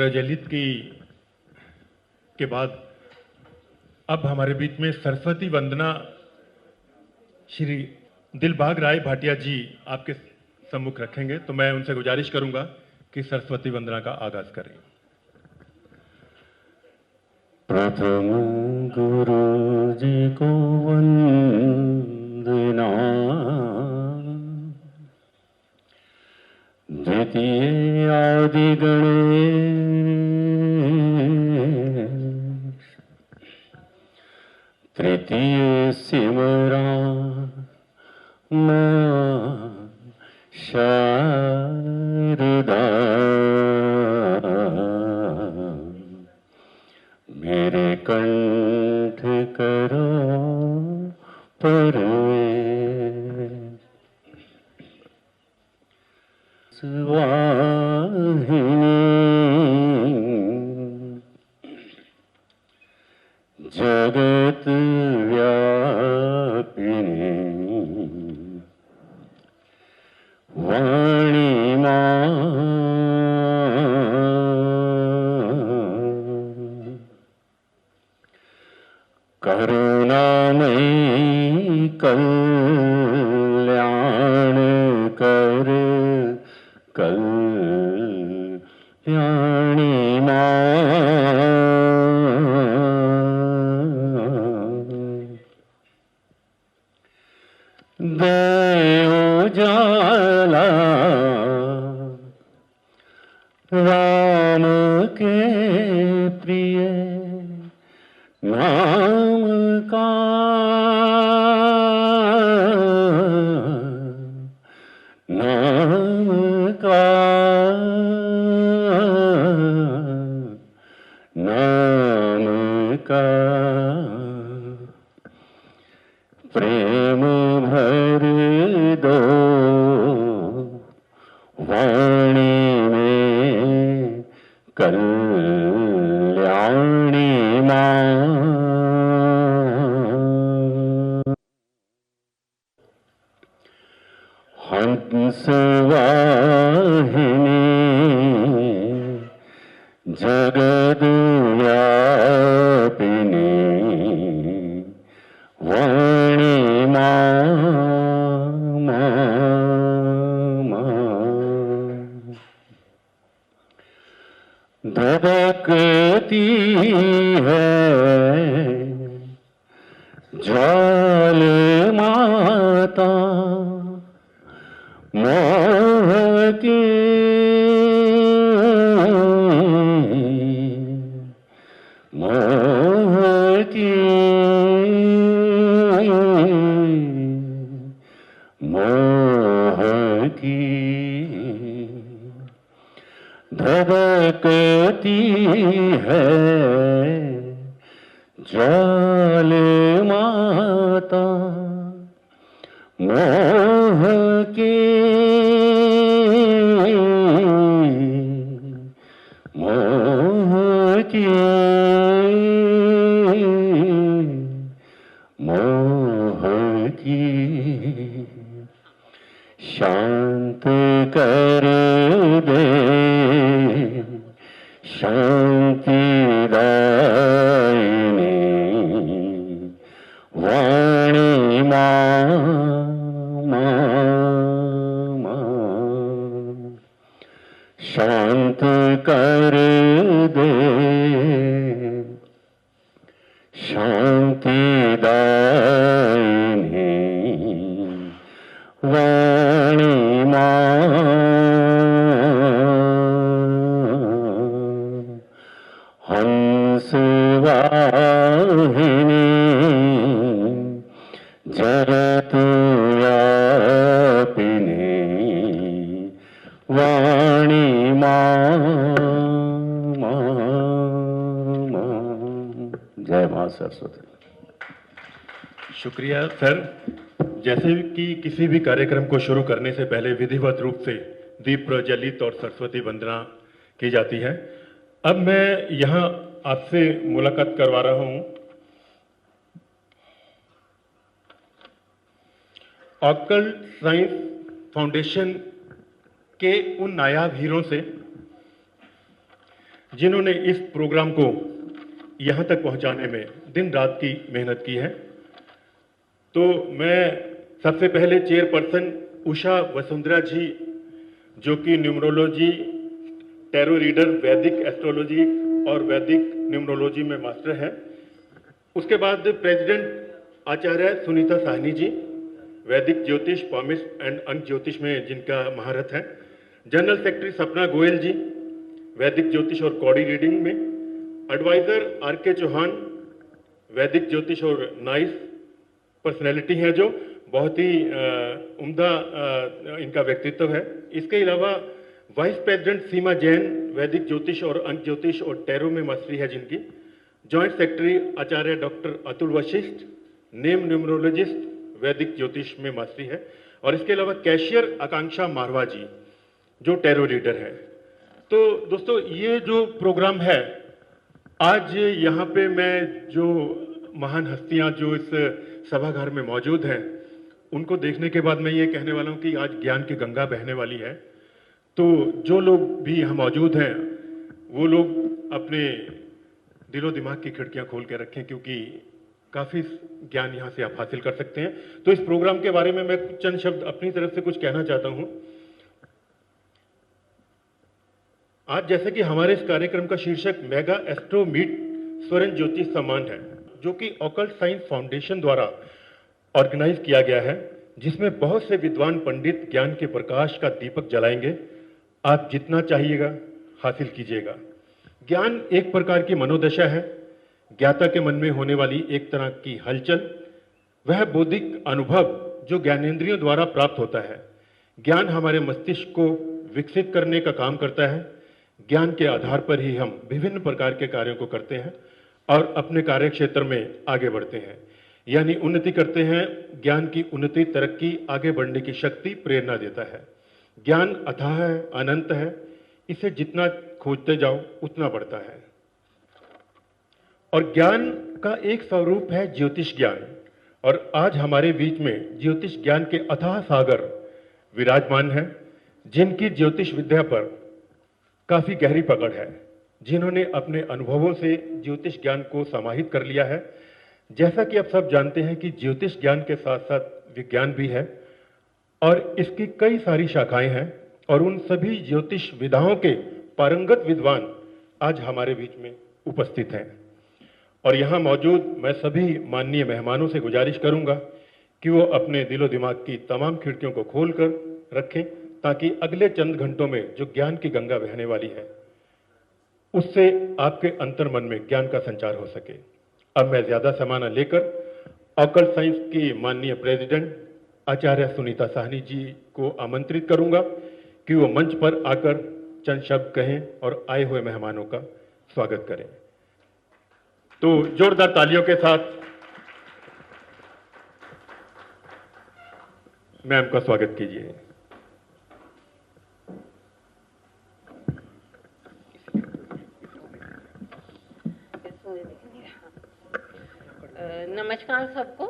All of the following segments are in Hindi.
प्रज्वलित की के बाद अब हमारे बीच में सरस्वती वंदना श्री दिलबाग राय भाटिया जी आपके सम्मुख रखेंगे, तो मैं उनसे गुजारिश करूंगा कि सरस्वती वंदना का आगाज करें। प्रथम गुरु जी को वंदना, द्वितीय आदि गणेश, तृतीय सिमरा मां शारदा, मेरे कंठ करो प्रवेश। वाहिनी जगत व्यापिनी, वाणी मां करुणामयी कल्याण कर, कल्याणी मां देव जाला राम के प्रिय नाम का, नाम का, नाम का प्रेम भर दो वाणी में, कल्याणी मां। हंस वाहिनी जगद व्यापिनी, वाणी मां धड़कती है ज्वाल माता मोह की, मोह की, मोह की धड़कती है ज्वाल माता मोह की, मोह की, मोह की शांत कर दे, शांति दायिनी वाणी मां, शांत कर दे, शांति दायिनी वाणी मां। हंस वाहिनी जगत व्यापिनी, वाणी मां। जय मां सरस्वती। शुक्रिया सर। जैसे कि किसी भी कार्यक्रम को शुरू करने से पहले विधिवत रूप से दीप प्रज्वलित और सरस्वती वंदना की जाती है, अब मैं यहाँ आपसे मुलाकात करवा रहा हूँ ऑकल्ट साइंस फाउंडेशन के उन नायाब हीरों से जिन्होंने इस प्रोग्राम को यहाँ तक पहुँचाने में दिन रात की मेहनत की है। तो मैं सबसे पहले चेयरपर्सन उषा वसुंधरा जी, जो कि न्यूमरोलॉजी, टैरो रीडर, वैदिक एस्ट्रोलॉजी और वैदिक न्यूमरोलॉजी में मास्टर है। उसके बाद प्रेसिडेंट आचार्य सुनीता साहनी जी, वैदिक ज्योतिष, पॉमिस्ट एंड अंक ज्योतिष में जिनका महारत है। जनरल सेक्रेटरी सपना गोयल जी, वैदिक ज्योतिष और कौड़ी रीडिंग में। एडवाइजर आर के चौहान, वैदिक ज्योतिष और नाइस पर्सनैलिटी है, जो बहुत ही उम्दा इनका व्यक्तित्व है। इसके अलावा वाइस प्रेसिडेंट सीमा जैन, वैदिक ज्योतिष और अंक ज्योतिष और टैरो में मास्टरी है जिनकी। Joint secretary Acharya doctor Atul Vashishth, name numerologist, वैदिक ज्योतिष में मास्टरी है। और इसके अलावा कैशियर आकांक्षा मारवा जी, जो टैरो रीडर है। तो दोस्तों, ये जो प्रोग्राम है, आज यहाँ पे मैं जो महान हस्तियाँ जो इस सभागार में मौजूद हैं, उनको देखने के बाद मैं ये कहने वाला हूँ कि आज ज्ञान की गंगा बहने वाली है। तो जो लोग भी यहाँ मौजूद हैं, वो लोग अपने दिलो दिमाग की खिड़कियाँ खोल के रखें, क्योंकि काफ़ी ज्ञान यहाँ से आप हासिल कर सकते हैं। तो इस प्रोग्राम के बारे में मैं चंद शब्द अपनी तरफ से कुछ कहना चाहता हूँ। आज जैसे कि हमारे इस कार्यक्रम का शीर्षक मेगा एस्ट्रो मीट स्वर्ण ज्योतिष सम्मान है, जो कि ऑकल्ट साइंस फाउंडेशन द्वारा ऑर्गेनाइज किया गया है, जिसमें बहुत से विद्वान पंडित ज्ञान के प्रकाश का दीपक जलाएंगे। आप जितना चाहिएगा हासिल कीजिएगा। ज्ञान एक प्रकार की मनोदशा है, ज्ञाता के मन में होने वाली एक तरह की हलचल, वह बौद्धिक अनुभव जो ज्ञानेंद्रियों द्वारा प्राप्त होता है। ज्ञान हमारे मस्तिष्क को विकसित करने का काम करता है। ज्ञान के आधार पर ही हम विभिन्न प्रकार के कार्यों को करते हैं और अपने कार्य क्षेत्र में आगे बढ़ते हैं, यानी उन्नति करते हैं। ज्ञान की उन्नति, तरक्की, आगे बढ़ने की शक्ति, प्रेरणा देता है। ज्ञान अथाह है, अनंत है, इसे जितना खोजते जाओ उतना बढ़ता है। और ज्ञान का एक स्वरूप है ज्योतिष ज्ञान, और आज हमारे बीच में ज्योतिष ज्ञान के अथाह सागर विराजमान है, जिनकी ज्योतिष विद्या पर काफी गहरी पकड़ है, जिन्होंने अपने अनुभवों से ज्योतिष ज्ञान को समाहित कर लिया है। जैसा कि आप सब जानते हैं कि ज्योतिष ज्ञान के साथ साथ विज्ञान भी है, और इसकी कई सारी शाखाएं हैं, और उन सभी ज्योतिष विधाओं के पारंगत विद्वान आज हमारे बीच में उपस्थित हैं। और यहाँ मौजूद मैं सभी माननीय मेहमानों से गुजारिश करूंगा कि वो अपने दिलो दिमाग की तमाम खिड़कियों को खोलकर रखें, ताकि अगले चंद घंटों में जो ज्ञान की गंगा बहने वाली है, उससे आपके अंतर मन में ज्ञान का संचार हो सके। अब मैं ज्यादा समय न लेकर ऑकल्ट साइंस की माननीय प्रेसिडेंट आचार्य सुनीता साहनी जी को आमंत्रित करूंगा कि वो मंच पर आकर चंद शब्द कहें और आए हुए मेहमानों का स्वागत करें। तो जोरदार तालियों के साथ मैम का स्वागत कीजिए। नमस्कार सबको।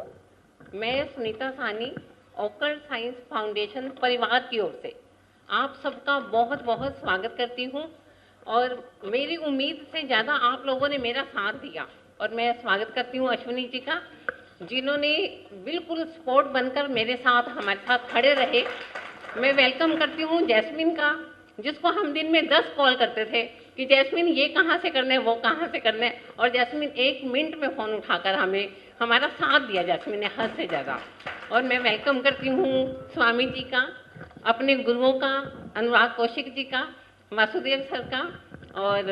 मैं Sunita Sahni, occult science foundation परिवार की ओर से आप सबका बहुत बहुत स्वागत करती हूँ। और मेरी उम्मीद से ज़्यादा आप लोगों ने मेरा साथ दिया, और मैं स्वागत करती हूँ अश्विनी जी का, जिन्होंने बिल्कुल सपोर्ट बनकर मेरे साथ, हमारे साथ खड़े रहे। मैं वेलकम करती हूँ जैस्मिन का, जिसको हम दिन में 10 कॉल करते थे कि जैस्मिन ये कहाँ से करना है, वो कहाँ से करना है, और जैस्मिन 1 मिनट में फ़ोन उठाकर हमारा साथ दिया जैस्मिन ने, हद से ज़्यादा। और मैं वेलकम करती हूँ स्वामी जी का, अपने गुरुओं का, अनुराग कौशिक जी का, वासुदेव सर का, और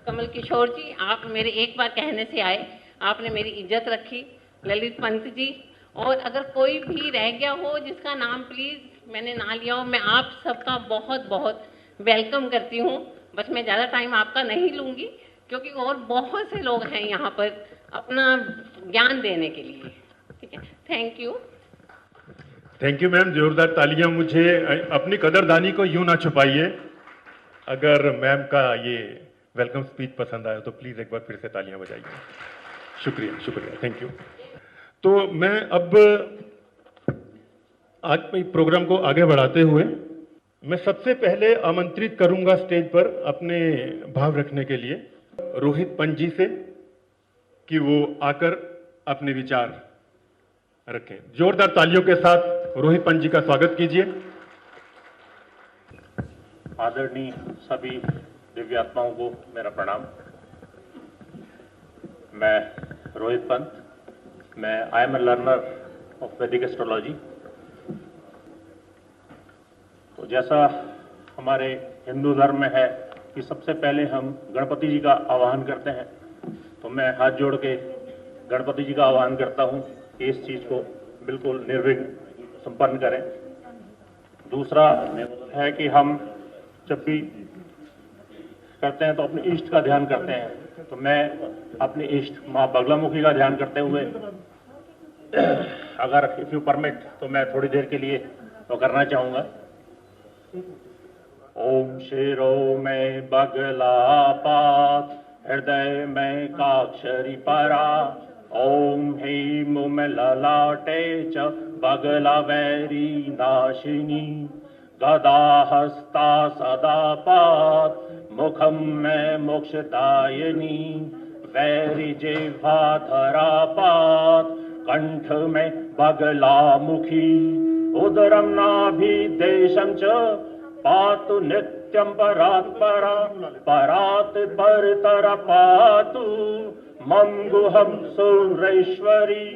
कमल किशोर जी। आप मेरे एक बार कहने से आए, आपने मेरी इज्जत रखी। ललित पंत जी, और अगर कोई भी रह गया हो जिसका नाम प्लीज़ मैंने ना लिया हो, मैं आप सबका बहुत बहुत वेलकम करती हूँ। बस मैं ज़्यादा टाइम आपका नहीं लूँगी, क्योंकि और बहुत से लोग हैं यहाँ पर अपना ज्ञान देने के लिए। ठीक है, thank you. Thank you ma'am, जोरदार तालियां। मुझे अपनी कदरदानी को यूं ना छुपाइए। अगर मैम का ये वेलकम स्पीच पसंद आया तो प्लीज एक बार फिर से तालियां बजाइए। शुक्रिया शुक्रिया, थैंक यू। तो मैं अब आज प्रोग्राम को आगे बढ़ाते हुए मैं सबसे पहले आमंत्रित करूंगा स्टेज पर अपने भाव रखने के लिए रोहित पंत जी से कि वो आकर अपने विचार रखें। जोरदार तालियों के साथ रोहित पंत जी का स्वागत कीजिए। आदरणीय सभी दिव्यात्माओं को मेरा प्रणाम। मैं Rohit Pant, I am a learner of Vedic astrology. तो जैसा हमारे हिंदू धर्म में है कि सबसे पहले हम गणपति जी का आवाहन करते हैं, तो मैं हाथ जोड़ के गणपति जी का आवाहन करता हूं कि इस चीज को बिल्कुल निर्विघ्न संपन्न करें। दूसरा है कि हम जब भी करते हैं तो अपने इष्ट का ध्यान करते हैं, तो मैं अपने इष्ट माँ बगलामुखी का ध्यान करते हुए अगर इफ यू परमिट तो मैं थोड़ी देर के लिए तो करना चाहूंगा। ओम शिरो में बगला पात, हृदय में काक्षरी परा, ओम ह्रीं में ललाटे च बगला वैरी नाशिनी, गदा हस्ता सदा पात, मुखम में मोक्षदायिनी, वैरी जिह्वा धरा पात, कंठ में बगला मुखी, उदरम नाभि देशम च पातु नित्यं परात् परा, परात् परतर पातु मम गुहं सुरेश्वरी,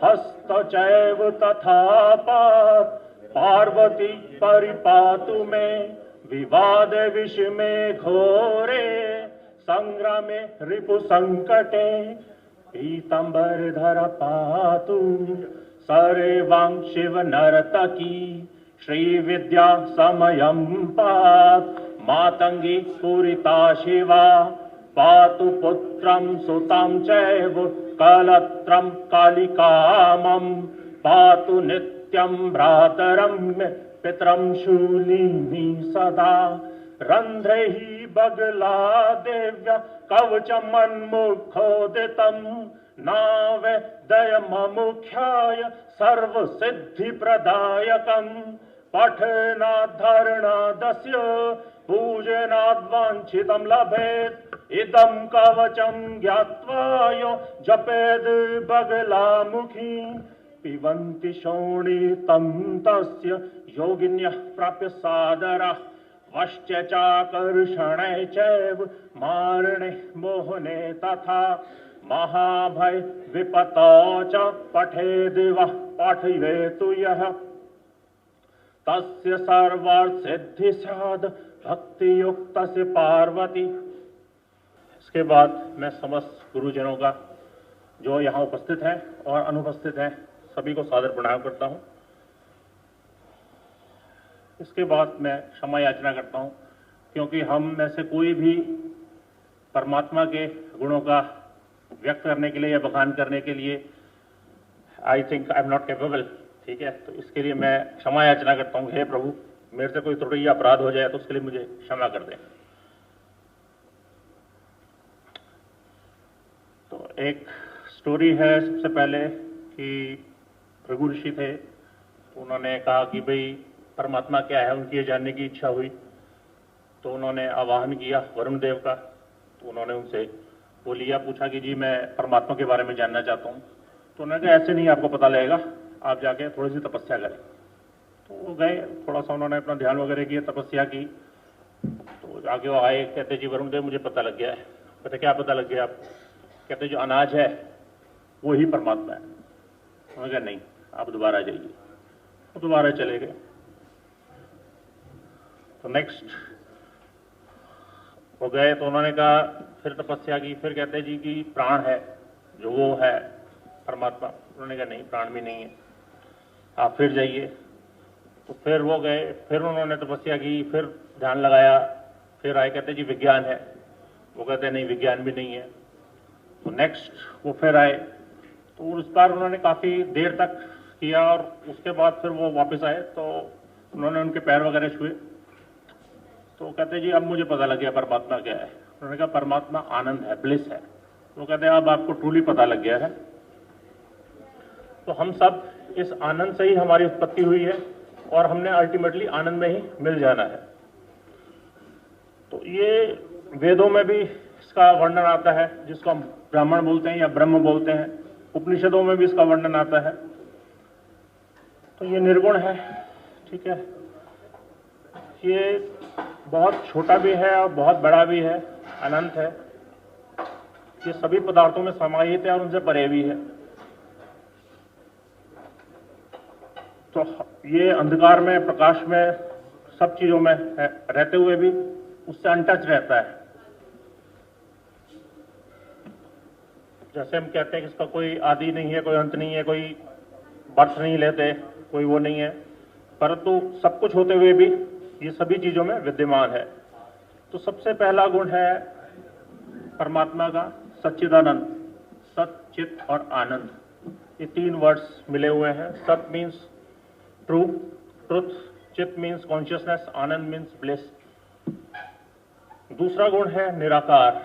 हस्त चैव तथा पात, पार्वती परिपातु में, विवाद विष में घोरे, संग्रामे रिपु संकटे, पीतांबर धर पातु, सर्वांग शिव नर्तकी, श्री विद्या समयं पात, मातंगी पूरिता शिवा, पातु पुत्रं सुतं चैव, कलत्रं कालिकामं, पातु नित्यं भ्रातरं पितरं शूलिनी सदा, रंध्रैः बगला देव्या कवचमन्मुखोदितं, नावे दयममुख्याय सर्वसिद्धिप्रदायकं, पठनाद्धरणादस्य पूजनाद्वाञ्छितं लभेत्, इदं कवचं ज्ञात्वा यो जपेद् बगलामुखी, पिबन्ति शोणितं तस्य योगिन्यः प्राप्य सादरः, वश्च चाकर्षणे चैव मारणे मोहने तथा, महाभय विपतो च पठेद् वः पाठयेतु यः, तस्य सर्वार्थ सिद्धि स्याद् भक्ति युक्तस्य पार्वती। इसके बाद मैं समस्त गुरुजनों का जो यहाँ उपस्थित हैं और अनुपस्थित हैं सभी को सादर प्रणाम करता हूँ। इसके बाद मैं क्षमा याचना करता हूँ, क्योंकि हम में से कोई भी परमात्मा के गुणों का व्यक्त करने के लिए या बखान करने के लिए I think I am not capable, ठीक है। तो इसके लिए मैं क्षमा याचना करता हूँ, हे प्रभु मेरे से कोई त्रुटि या अपराध हो जाए तो उसके लिए मुझे क्षमा कर दें। तो एक स्टोरी है सबसे पहले कि भृगु ऋषि थे, उन्होंने कहा कि भाई परमात्मा क्या है, उनकी ये जानने की इच्छा हुई, तो उन्होंने आवाहन किया वरुण देव का। तो उन्होंने उनसे वो लिया, पूछा कि जी मैं परमात्मा के बारे में जानना चाहता हूँ। तो उन्होंने कहा ऐसे नहीं आपको पता लगेगा, आप जाके थोड़ी सी तपस्या करें। तो वो गए, थोड़ा सा उन्होंने अपना ध्यान वगैरह किया, तपस्या की। तो आगे वो आए, कहते जी वरुण देव मुझे पता लग गया है। कहते क्या पता लग गया आपको? कहते जो अनाज है वो ही परमात्मा है। उन्होंने कहा नहीं, आप दोबारा जाइए। वो दोबारा चले गए। तो नेक्स्ट वो गए, तो उन्होंने कहा फिर तपस्या की, फिर कहते जी कि प्राण है जो वो है परमात्मा। उन्होंने कहा नहीं, प्राण भी नहीं है, आप फिर जाइए। तो फिर वो गए, फिर उन्होंने तपस्या की, फिर ध्यान लगाया, फिर आए, कहते जी विज्ञान है। वो कहते नहीं, विज्ञान भी नहीं है। तो नेक्स्ट वो फिर आए, तो उस बार उन्होंने काफ़ी देर तक किया और उसके बाद फिर वो वापस आए, तो उन्होंने उनके पैर वगैरह छुए। तो कहते जी अब मुझे पता लग गया परमात्मा क्या है। उन्होंने कहा परमात्मा आनंद है, ब्लिस है। वो कहते हैं अब आपको ट्रूली पता लग गया है। तो हम सब इस आनंद से ही हमारी उत्पत्ति हुई है और हमने अल्टीमेटली आनंद में ही मिल जाना है। तो ये वेदों में भी इसका वर्णन आता है, जिसको हम ब्राह्मण बोलते हैं या ब्रह्म बोलते हैं। उपनिषदों में भी इसका वर्णन आता है। तो ये निर्गुण है, ठीक है। ये बहुत छोटा भी है और बहुत बड़ा भी है, अनंत है। ये सभी पदार्थों में समाहित है और उनसे परे भी है। तो ये अंधकार में, प्रकाश में, सब चीजों में रहते हुए भी उससे अनटच रहता है। जैसे हम कहते हैं कि इसका कोई आदि नहीं है, कोई अंत नहीं है, कोई बर्थ नहीं लेते, कोई वो नहीं है, परंतु सब कुछ होते हुए भी ये सभी चीजों में विद्यमान है। तो सबसे पहला गुण है परमात्मा का सच्चिदानंद। सत, चित और आनंद, ये तीन वर्ड्स मिले हुए हैं। सत मीन्स ट्रू, ट्रुथ, चित मीन्स कॉन्शियसनेस, आनंद मीन्स ब्लिस। दूसरा गुण है निराकार,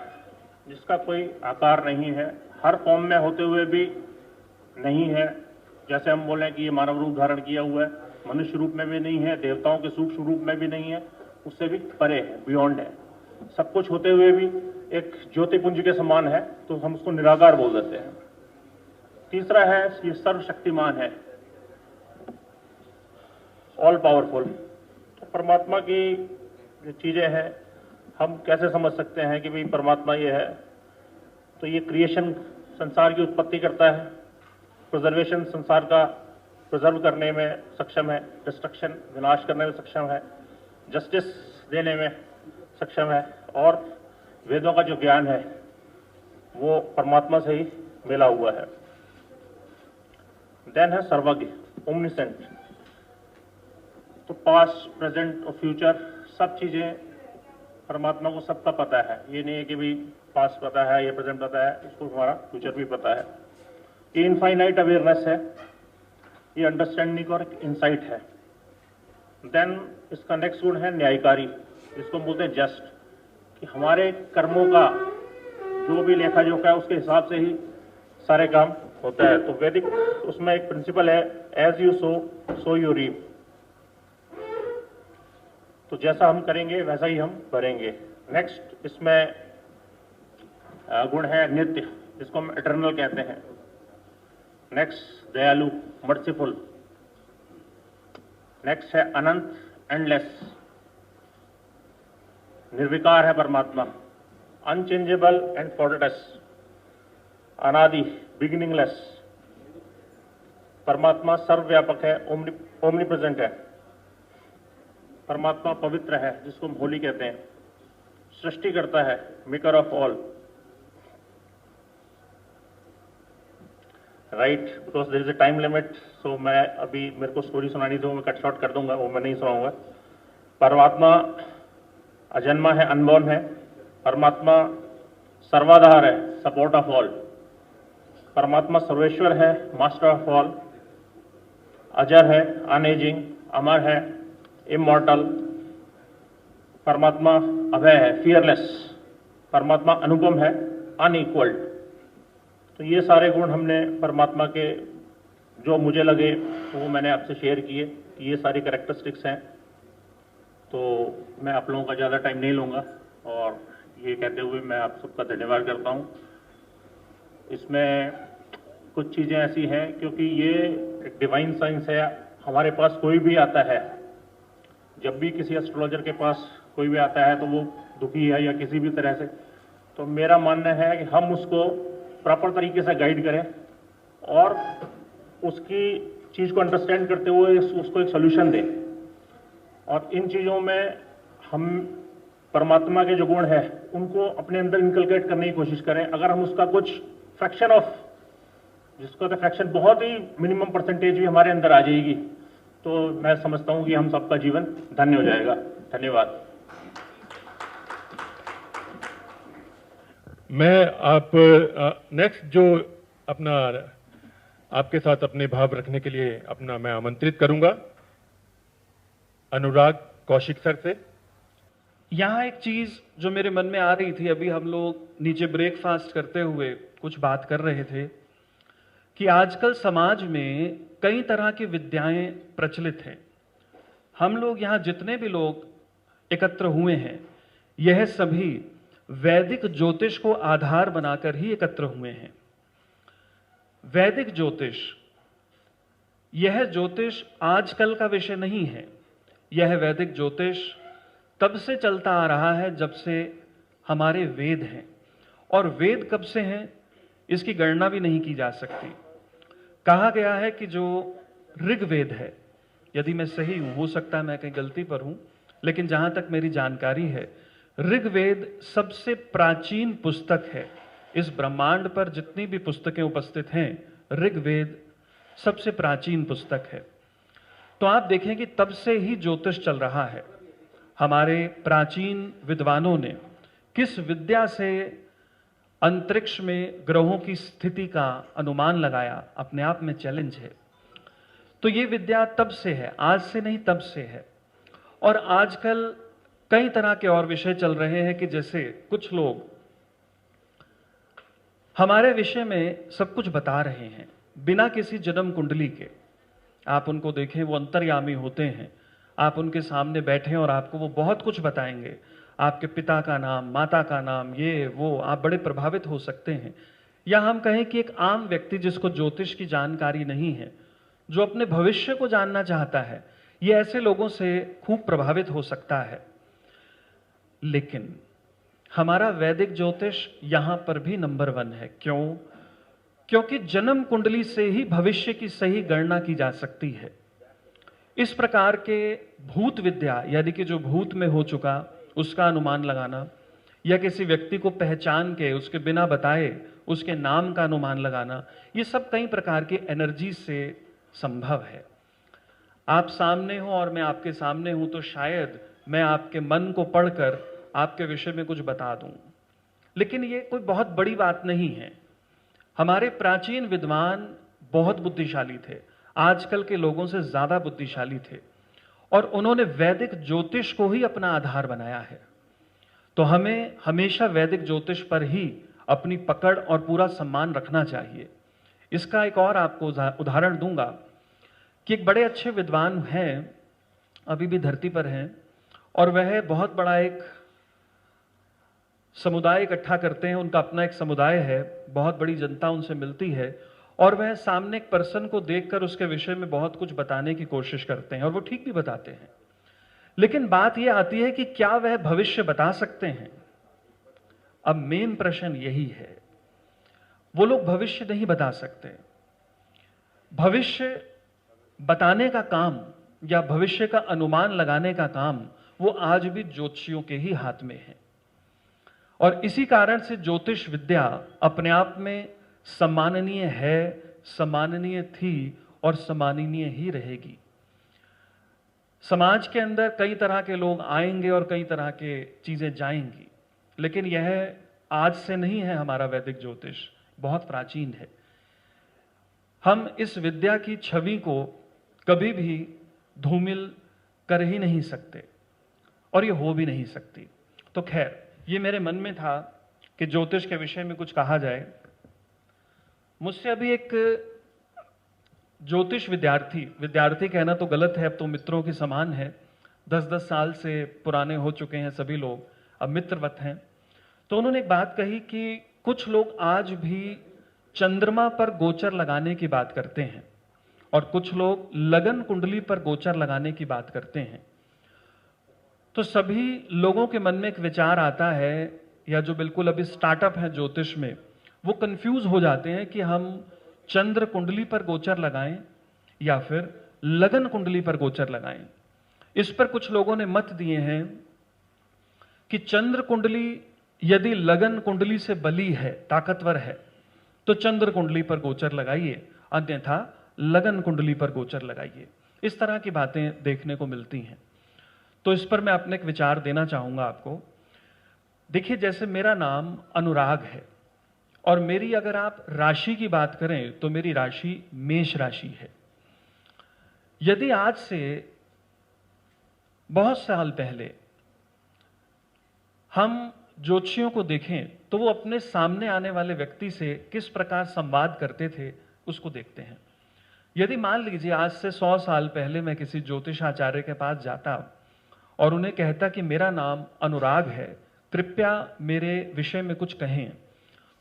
जिसका कोई आकार नहीं है, हर फॉर्म में होते हुए भी नहीं है। जैसे हम बोलें कि ये मानव रूप धारण किया हुआ है, मनुष्य रूप में भी नहीं है, देवताओं के सूक्ष्म रूप में भी नहीं है, उससे भी परे है, बियॉन्ड है। सब कुछ होते हुए भी एक ज्योतिपुंज के समान है, तो हम उसको निराकार बोल देते हैं। तीसरा है ये सर्वशक्तिमान है, ऑल पावरफुल। तो परमात्मा की जो चीजें हैं हम कैसे समझ सकते हैं कि भाई परमात्मा ये है? तो ये क्रिएशन, संसार की उत्पत्ति करता है, प्रिजर्वेशन, संसार का प्रिजर्व करने में सक्षम है, डिस्ट्रक्शन, विनाश करने में सक्षम है, जस्टिस देने में सक्षम है, और वेदों का जो ज्ञान है वो परमात्मा से ही मिला हुआ है। देन है सर्वज्ञ, ओमनिसेंट। तो पास्ट, प्रेजेंट और फ्यूचर सब चीजें परमात्मा को सबका पता है। ये नहीं है कि भाई पास्ट पता है, ये प्रेजेंट पता है, उसको हमारा फ्यूचर भी पता है। ये इनफाइनाइट अवेयरनेस है, ये अंडरस्टैंडिंग और इंसाइट है। देन इसका नेक्स्ट गुण है न्यायकारी, जिसको हम बोलते हैं जस्ट, कि हमारे कर्मों का जो भी लेखा जोखा है उसके हिसाब से ही सारे काम होता है। तो वैदिक उसमें एक प्रिंसिपल है, as you sow so you reap. तो जैसा हम करेंगे वैसा ही हम भरेंगे। नेक्स्ट इसमें गुण है नित्य, जिसको हम इटर्नल कहते हैं। नेक्स्ट दयालु, मर्सीफुल। नेक्स्ट है अनंत, एंडलेस। निर्विकार है परमात्मा, अनचेंजेबल एंड फॉर्टेस, अनादि, बिगिनिंगलेस। परमात्मा सर्वव्यापक है, ओमनी प्रेजेंट है। परमात्मा पवित्र है, जिसको हम होली कहते हैं। सृष्टि करता है, maker of all. Right, because there is a time limit, so मैं अभी, मेरे को स्टोरी सुनानी थी, मैं कट शॉर्ट कर दूंगा, वो मैं नहीं सुनाऊंगा। परमात्मा अजन्मा है, अनबॉर्न है। परमात्मा सर्वाधार है, सपोर्ट ऑफ ऑल। परमात्मा सर्वेश्वर है, मास्टर ऑफ ऑल। अजर है, अनएजिंग, अमर है, इमॉर्टल। परमात्मा अभय है, फियरलेस। परमात्मा अनुपम है, अनइक्वल्ड। तो ये सारे गुण हमने परमात्मा के जो मुझे लगे वो मैंने आपसे शेयर किए, ये सारी कैरेक्टरिस्टिक्स हैं। तो मैं आप लोगों का ज़्यादा टाइम नहीं लूँगा, और ये कहते हुए मैं आप सबका धन्यवाद करता हूँ। इसमें कुछ चीज़ें ऐसी हैं, क्योंकि ये एक डिवाइन साइंस है। हमारे पास कोई भी आता है, जब भी किसी एस्ट्रोलॉजर के पास कोई भी आता है तो वो दुखी है या किसी भी तरह से, तो मेरा मानना है कि हम उसको प्रॉपर तरीके से गाइड करें और उसकी चीज़ को अंडरस्टैंड करते हुए उसको एक सोल्यूशन दें। और इन चीज़ों में हम परमात्मा के जो गुण है उनको अपने अंदर इनकलकेट करने की कोशिश करें। अगर हम उसका कुछ फ्रैक्शन ऑफ, जिसको तो फ्रैक्शन बहुत ही मिनिमम परसेंटेज भी हमारे अंदर आ जाएगी, तो मैं समझता हूं कि हम सबका जीवन धन्य हो जाएगा। धन्यवाद। मैं आप नेक्स्ट जो अपना आपके साथ अपने भाव रखने के लिए अपना मैं आमंत्रित करूंगा अनुराग कौशिक सर से। यहाँ एक चीज जो मेरे मन में आ रही थी, अभी हम लोग नीचे ब्रेकफास्ट करते हुए कुछ बात कर रहे थे कि आजकल समाज में कई तरह की विद्याएं प्रचलित हैं। हम लोग यहाँ जितने भी लोग एकत्र हुए हैं, यह सभी वैदिक ज्योतिष को आधार बनाकर ही एकत्र हुए हैं। वैदिक ज्योतिष, यह ज्योतिष आजकल का विषय नहीं है। यह वैदिक ज्योतिष तब से चलता आ रहा है जब से हमारे वेद हैं, और वेद कब से हैं इसकी गणना भी नहीं की जा सकती। कहा गया है कि जो ऋग्वेद है, यदि मैं सही हूं, हो सकता है मैं कहीं गलती पर हूं, लेकिन जहां तक मेरी जानकारी है, ऋग्वेद सबसे प्राचीन पुस्तक है। इस ब्रह्मांड पर जितनी भी पुस्तकें उपस्थित हैं, ऋग्वेद सबसे प्राचीन पुस्तक है। तो आप देखें कि तब से ही ज्योतिष चल रहा है। हमारे प्राचीन विद्वानों ने किस विद्या से अंतरिक्ष में ग्रहों की स्थिति का अनुमान लगाया, अपने आप में चैलेंज है। तो ये विद्या तब से है, आज से नहीं, तब से है। और आजकल कई तरह के और विषय चल रहे हैं कि जैसे कुछ लोग हमारे विषय में सब कुछ बता रहे हैं बिना किसी जन्म कुंडली के। आप उनको देखें, वो अंतर्यामी होते हैं। आप उनके सामने बैठे और आपको वो बहुत कुछ बताएंगे, आपके पिता का नाम, माता का नाम, ये वो, आप बड़े प्रभावित हो सकते हैं। या हम कहें कि एक आम व्यक्ति जिसको ज्योतिष की जानकारी नहीं है, जो अपने भविष्य को जानना चाहता है, ये ऐसे लोगों से खूब प्रभावित हो सकता है। लेकिन हमारा वैदिक ज्योतिष यहां पर भी नंबर 1 है। क्यों? क्योंकि जन्म कुंडली से ही भविष्य की सही गणना की जा सकती है। इस प्रकार के भूत विद्या, यानी कि जो भूत में हो चुका उसका अनुमान लगाना, या किसी व्यक्ति को पहचान के उसके बिना बताए उसके नाम का अनुमान लगाना, ये सब कई प्रकार की एनर्जी से संभव है। आप सामने हो और मैं आपके सामने हूं, तो शायद मैं आपके मन को पढ़कर आपके विषय में कुछ बता दूं, लेकिन ये कोई बहुत बड़ी बात नहीं है। हमारे प्राचीन विद्वान बहुत बुद्धिशाली थे, आजकल के लोगों से ज्यादा बुद्धिशाली थे, और उन्होंने वैदिक ज्योतिष को ही अपना आधार बनाया है। तो हमें हमेशा वैदिक ज्योतिष पर ही अपनी पकड़ और पूरा सम्मान रखना चाहिए। इसका एक और आपको उदाहरण दूंगा कि एक बड़े अच्छे विद्वान हैं, अभी भी धरती पर हैं, और वह बहुत बड़ा एक समुदाय इकट्ठा करते हैं। उनका अपना एक समुदाय है, बहुत बड़ी जनता उनसे मिलती है, और वह सामने एक पर्सन को देखकर उसके विषय में बहुत कुछ बताने की कोशिश करते हैं, और वो ठीक भी बताते हैं। लेकिन बात यह आती है कि क्या वह भविष्य बता सकते हैं? अब मेन प्रश्न यही है। वो लोग भविष्य नहीं बता सकते। भविष्य बताने का काम या भविष्य का अनुमान लगाने का काम वो आज भी ज्योतिषियों के ही हाथ में है। और इसी कारण से ज्योतिष विद्या अपने आप में सम्माननीय है, सम्माननीय थी और सम्माननीय ही रहेगी। समाज के अंदर कई तरह के लोग आएंगे और कई तरह के चीजें जाएंगी, लेकिन यह आज से नहीं है। हमारा वैदिक ज्योतिष बहुत प्राचीन है। हम इस विद्या की छवि को कभी भी धूमिल कर ही नहीं सकते, और ये हो भी नहीं सकती। तो खैर, ये मेरे मन में था कि ज्योतिष के विषय में कुछ कहा जाए। मुझसे अभी एक ज्योतिष विद्यार्थी कहना तो गलत है, अब तो मित्रों के समान है, 10-10 साल से पुराने हो चुके हैं सभी लोग, अब मित्रवत हैं। तो उन्होंने एक बात कही कि कुछ लोग आज भी चंद्रमा पर गोचर लगाने की बात करते हैं, और कुछ लोग लगन कुंडली पर गोचर लगाने की बात करते हैं। तो सभी लोगों के मन में एक विचार आता है, या जो बिल्कुल अभी स्टार्टअप है ज्योतिष में, वो कंफ्यूज हो जाते हैं कि हम चंद्र कुंडली पर गोचर लगाएं या फिर लगन कुंडली पर गोचर लगाएं। इस पर कुछ लोगों ने मत दिए हैं कि चंद्र कुंडली यदि लगन कुंडली से बली है, ताकतवर है, तो चंद्र कुंडली पर गोचर लगाइए, अन्यथा लगन कुंडली पर गोचर लगाइए। इस तरह की बातें देखने को मिलती हैं। तो इस पर मैं अपने एक विचार देना चाहूंगा आपको। देखिए, जैसे मेरा नाम अनुराग है, और मेरी अगर आप राशि की बात करें तो मेरी राशि मेष राशि है। यदि आज से बहुत साल पहले हम ज्योतिषियों को देखें तो वो अपने सामने आने वाले व्यक्ति से किस प्रकार संवाद करते थे उसको देखते हैं। यदि मान लीजिए आज से 100 साल पहले मैं किसी ज्योतिषाचार्य के पास जाता और उन्हें कहता कि मेरा नाम अनुराग है, कृपया मेरे विषय में कुछ कहें,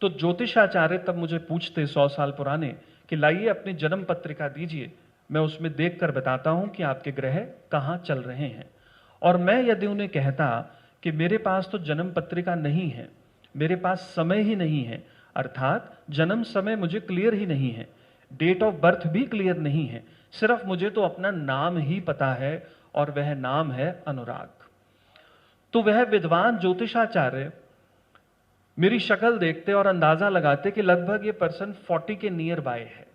तो ज्योतिषाचार्य तब मुझे पूछते 100 साल पुराने कि लाइए अपनी जन्म पत्रिका दीजिए, मैं उसमें देखकर बताता हूं कि आपके ग्रह कहां चल रहे हैं। और मैं यदि उन्हें कहता कि मेरे पास तो जन्म पत्रिका नहीं है, मेरे पास समय ही नहीं है, अर्थात जन्म समय मुझे क्लियर ही नहीं है, डेट ऑफ बर्थ भी क्लियर नहीं है, सिर्फ मुझे तो अपना नाम ही पता है और वह नाम है अनुराग, तो वह विद्वान ज्योतिषाचार्य मेरी शक्ल देखते और अंदाजा लगाते कि लगभग ये पर्सन 40 के नियर बाय है।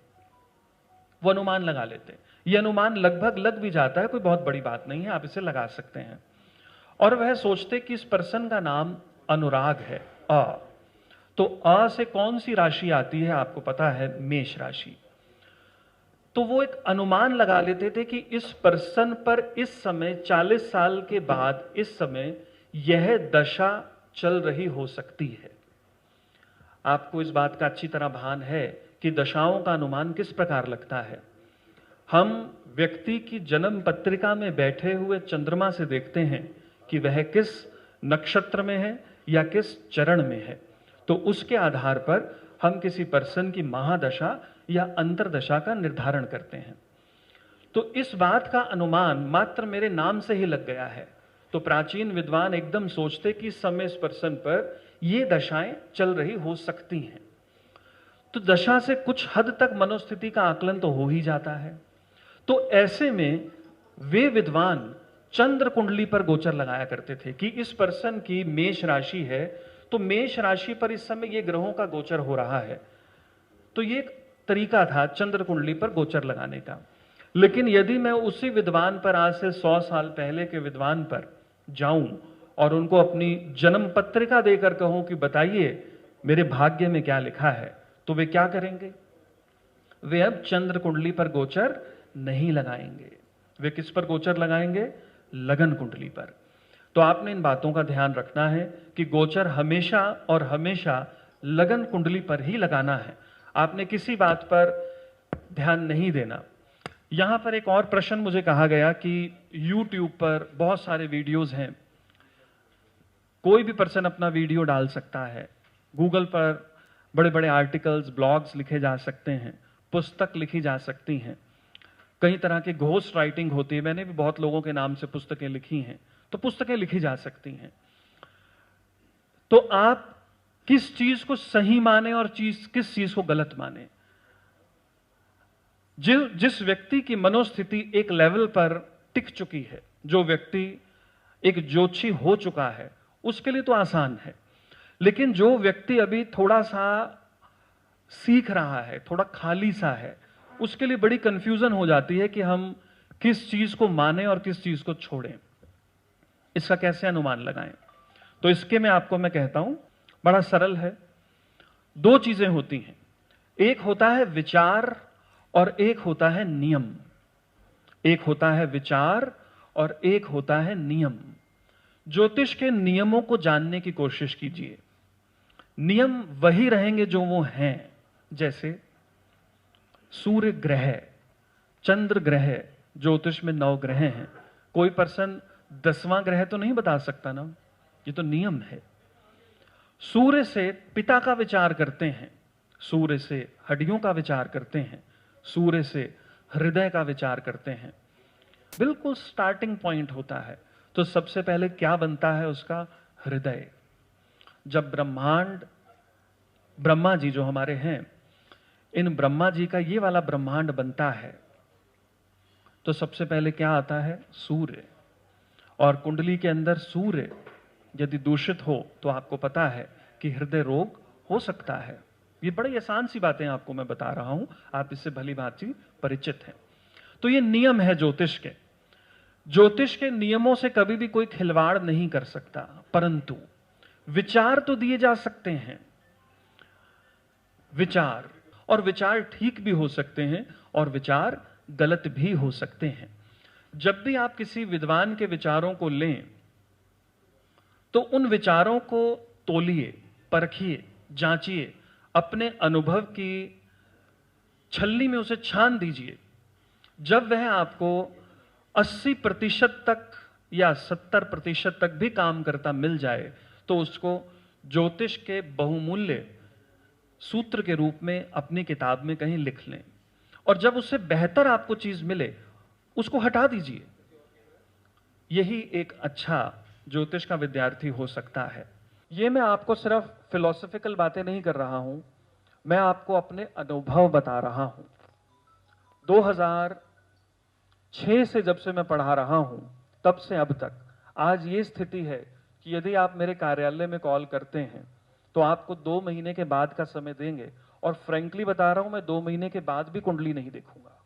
वो अनुमान लगा लेते। ये अनुमान लगभग लग भी जाता है, कोई बहुत बड़ी बात नहीं है, आप इसे लगा सकते हैं। और वह सोचते कि इस पर्सन का नाम अनुराग है, अ, तो अ से कौन सी राशि आती है आपको पता है, मेष राशि। तो वो एक अनुमान लगा लेते थे कि इस पर्सन पर इस समय 40 साल के बाद इस समय यह दशा चल रही हो सकती है। आपको इस बात का अच्छी तरह भान है कि दशाओं का अनुमान किस प्रकार लगता है। हम व्यक्ति की जन्म पत्रिका में बैठे हुए चंद्रमा से देखते हैं कि वह किस नक्षत्र में है या किस चरण में है, तो उसके आधार पर हम किसी पर्सन की महादशा या अंतरदशा का निर्धारण करते हैं। तो इस बात का अनुमान मात्र मेरे नाम से ही लग गया है, तो प्राचीन विद्वान एकदम सोचते कि इस समय इस पर्सन पर ये दशाएं चल रही हो सकती हैं। तो दशा से कुछ हद तक मनोस्थिति का आकलन तो हो ही जाता है। तो ऐसे में वे विद्वान चंद्र कुंडली पर गोचर लगाया करते थे कि इस पर्सन की मेष राशि है, तो मेष राशि पर इस समय ये ग्रहों का गोचर हो रहा है। तो ये एक तरीका था चंद्र कुंडली पर गोचर लगाने का। लेकिन यदि मैं उसी विद्वान पर, आज से 100 साल पहले के विद्वान पर जाऊं और उनको अपनी जन्म पत्रिका देकर कहूं कि बताइए मेरे भाग्य में क्या लिखा है, तो वे क्या करेंगे? वे अब चंद्र कुंडली पर गोचर नहीं लगाएंगे। वे किस पर गोचर लगाएंगे? लगन कुंडली पर। तो आपने इन बातों का ध्यान रखना है कि गोचर हमेशा और हमेशा लगन कुंडली पर ही लगाना है। आपने किसी बात पर ध्यान नहीं देना। यहां पर एक और प्रश्न मुझे कहा गया कि YouTube पर बहुत सारे वीडियोस हैं, कोई भी पर्सन अपना वीडियो डाल सकता है। गूगल पर बड़े बड़े आर्टिकल्स, ब्लॉग्स लिखे जा सकते हैं, पुस्तक लिखी जा सकती हैं, कई तरह की घोस्ट राइटिंग होती है। मैंने भी बहुत लोगों के नाम से पुस्तकें लिखी हैं, तो पुस्तकें लिखी जा सकती हैं। तो आप किस चीज को सही माने और किस चीज को गलत माने। जिस व्यक्ति की मनोस्थिति एक लेवल पर टिक चुकी है, जो व्यक्ति एक ज्योतिषी हो चुका है, उसके लिए तो आसान है। लेकिन जो व्यक्ति अभी थोड़ा सा सीख रहा है, थोड़ा खाली सा है, उसके लिए बड़ी कंफ्यूजन हो जाती है कि हम किस चीज को माने और किस चीज को छोड़ें, इसका कैसे अनुमान लगाएं। तो इसके में आपको मैं कहता हूं, बड़ा सरल है। दो चीजें होती हैं, एक होता है विचार और एक होता है नियम। एक होता है विचार और एक होता है नियम। ज्योतिष के नियमों को जानने की कोशिश कीजिए। नियम वही रहेंगे जो वो हैं, जैसे सूर्य ग्रह, चंद्र ग्रह, ज्योतिष में 9 ग्रह हैं। कोई पर्सन 10वां ग्रह तो नहीं बता सकता ना, ये तो नियम है। सूर्य से पिता का विचार करते हैं, सूर्य से हड्डियों का विचार करते हैं, सूर्य से हृदय का विचार करते हैं। बिल्कुल स्टार्टिंग पॉइंट होता है। तो सबसे पहले क्या बनता है उसका? हृदय। जब ब्रह्मा जी जो हमारे हैं, इन ब्रह्मा जी का ये वाला ब्रह्मांड बनता है, तो सबसे पहले क्या आता है? सूर्य। और कुंडली के अंदर सूर्य यदि दूषित हो तो आपको पता है कि हृदय रोग हो सकता है। ये बड़ी आसान सी बातें आपको मैं बता रहा हूं, आप इससे भली भांति परिचित हैं। तो ये नियम है ज्योतिष के। ज्योतिष के नियमों से कभी भी कोई खिलवाड़ नहीं कर सकता, परंतु विचार तो दिए जा सकते हैं। विचार, और विचार ठीक भी हो सकते हैं और विचार गलत भी हो सकते हैं। जब भी आप किसी विद्वान के विचारों को लें तो उन विचारों को तोलिए, परखिए, जांचिए, अपने अनुभव की छलनी में उसे छान दीजिए जब वह आपको 80% तक या 70% तक भी काम करता मिल जाए तो उसको ज्योतिष के बहुमूल्य सूत्र के रूप में अपनी किताब में कहीं लिख लें, और जब उससे बेहतर आपको चीज मिले उसको हटा दीजिए। यही एक अच्छा ज्योतिष का विद्यार्थी हो सकता है। ये मैं आपको सिर्फ फिलोसॉफिकल बातें नहीं कर रहा हूं, मैं आपको अपने अनुभव बता रहा हूं। 2006 से जब से मैं पढ़ा रहा हूं तब से अब तक आज ये स्थिति है कि यदि आप मेरे कार्यालय में कॉल करते हैं तो आपको 2 महीने के बाद का समय देंगे, और फ्रैंकली बता रहा हूं मैं 2 महीने के बाद भी कुंडली नहीं देखूंगा।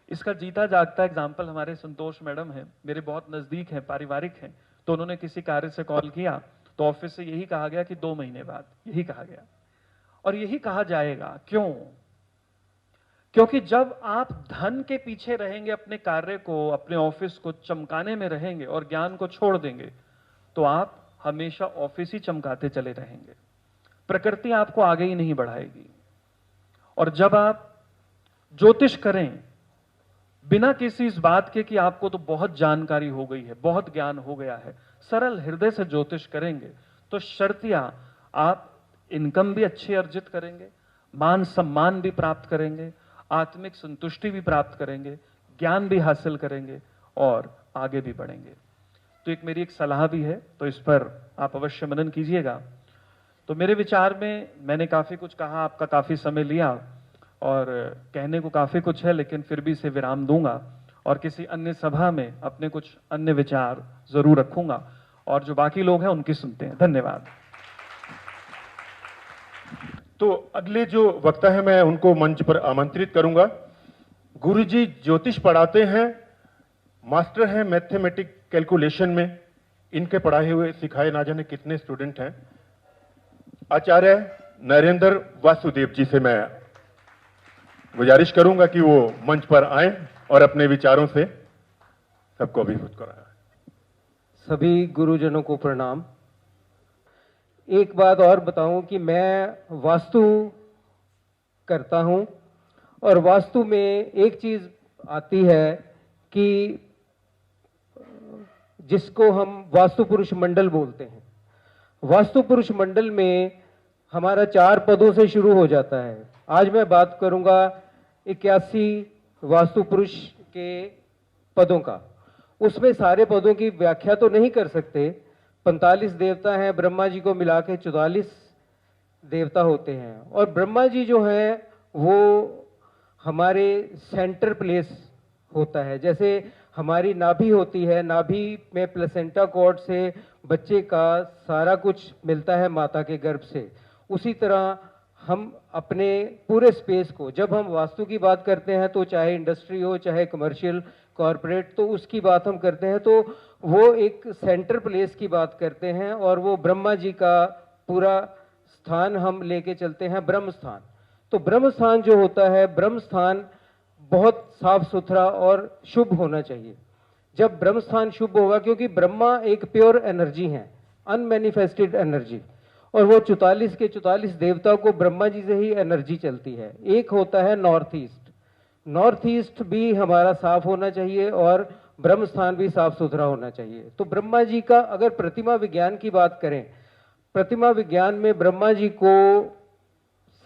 इसका जीता जागता एग्जाम्पल हमारे संतोष मैडम है, मेरे बहुत नजदीक है, पारिवारिक हैं। तो उन्होंने किसी कार्य से कॉल किया तो ऑफिस से यही कहा गया कि 2 महीने बाद, यही कहा गया और यही कहा जाएगा। क्यों? क्योंकि जब आप धन के पीछे रहेंगे, अपने कार्य को, अपने ऑफिस को चमकाने में रहेंगे और ज्ञान को छोड़ देंगे तो आप हमेशा ऑफिस ही चमकाते चले रहेंगे, प्रकृति आपको आगे ही नहीं बढ़ाएगी। और जब आप ज्योतिष करें बिना किसी इस बात के कि आपको तो बहुत जानकारी हो गई है, बहुत ज्ञान हो गया है, सरल हृदय से ज्योतिष करेंगे तो शर्तिया आप इनकम भी अच्छी अर्जित करेंगे, मान सम्मान भी प्राप्त करेंगे, आत्मिक संतुष्टि भी प्राप्त करेंगे, ज्ञान भी हासिल करेंगे और आगे भी बढ़ेंगे। तो एक मेरी एक सलाह भी है, तो इस पर आप अवश्य मनन कीजिएगा। तो मेरे विचार में मैंने काफी कुछ कहा, आपका काफी समय लिया और कहने को काफी कुछ है, लेकिन फिर भी इसे विराम दूंगा और किसी अन्य सभा में अपने कुछ अन्य विचार जरूर रखूंगा और जो बाकी लोग हैं उनकी सुनते हैं। धन्यवाद। तो अगले जो वक्ता है मैं उनको मंच पर आमंत्रित करूंगा। गुरुजी ज्योतिष पढ़ाते हैं, मास्टर हैं मैथमेटिक कैलकुलेशन में, इनके पढ़ाए हुए सिखाए ना जाने कितने स्टूडेंट हैं। आचार्य नरेंद्र वासुदेव जी से मैं गुजारिश करूंगा कि वो मंच पर आए और अपने विचारों से सबको अभिभूत कराएं। सभी गुरुजनों को प्रणाम। एक बात और बताऊं कि मैं वास्तु करता हूं और वास्तु में एक चीज आती है कि जिसको हम वास्तु पुरुष मंडल बोलते हैं। वास्तु पुरुष मंडल में हमारा 4 पदों से शुरू हो जाता है। आज मैं बात करूंगा 81 वास्तु पुरुष के पदों का। उसमें सारे पदों की व्याख्या तो नहीं कर सकते, 45 देवता हैं, ब्रह्मा जी को मिला के 44 देवता होते हैं। और ब्रह्मा जी जो हैं वो हमारे सेंटर प्लेस होता है। जैसे हमारी नाभि होती है, नाभि में प्लेसेंटा कॉर्ड से बच्चे का सारा कुछ मिलता है माता के गर्भ से, उसी तरह हम अपने पूरे स्पेस को, जब हम वास्तु की बात करते हैं तो चाहे इंडस्ट्री हो चाहे कमर्शियल कॉरपोरेट, तो उसकी बात हम करते हैं तो वो एक सेंटर प्लेस की बात करते हैं और वो ब्रह्मा जी का पूरा स्थान हम लेके चलते हैं, ब्रह्म स्थान। तो ब्रह्म स्थान जो होता है, ब्रह्म स्थान बहुत साफ सुथरा और शुभ होना चाहिए। जब ब्रह्म स्थान शुभ होगा, क्योंकि ब्रह्मा एक प्योर एनर्जी है, अनमैनिफेस्टेड एनर्जी, और वो 44 के 44 देवताओं को ब्रह्मा जी से ही एनर्जी चलती है। एक होता है नॉर्थ ईस्ट, नॉर्थ ईस्ट भी हमारा साफ होना चाहिए और ब्रह्म स्थान भी साफ सुथरा होना चाहिए। तो ब्रह्मा जी का अगर प्रतिमा विज्ञान की बात करें, प्रतिमा विज्ञान में ब्रह्मा जी को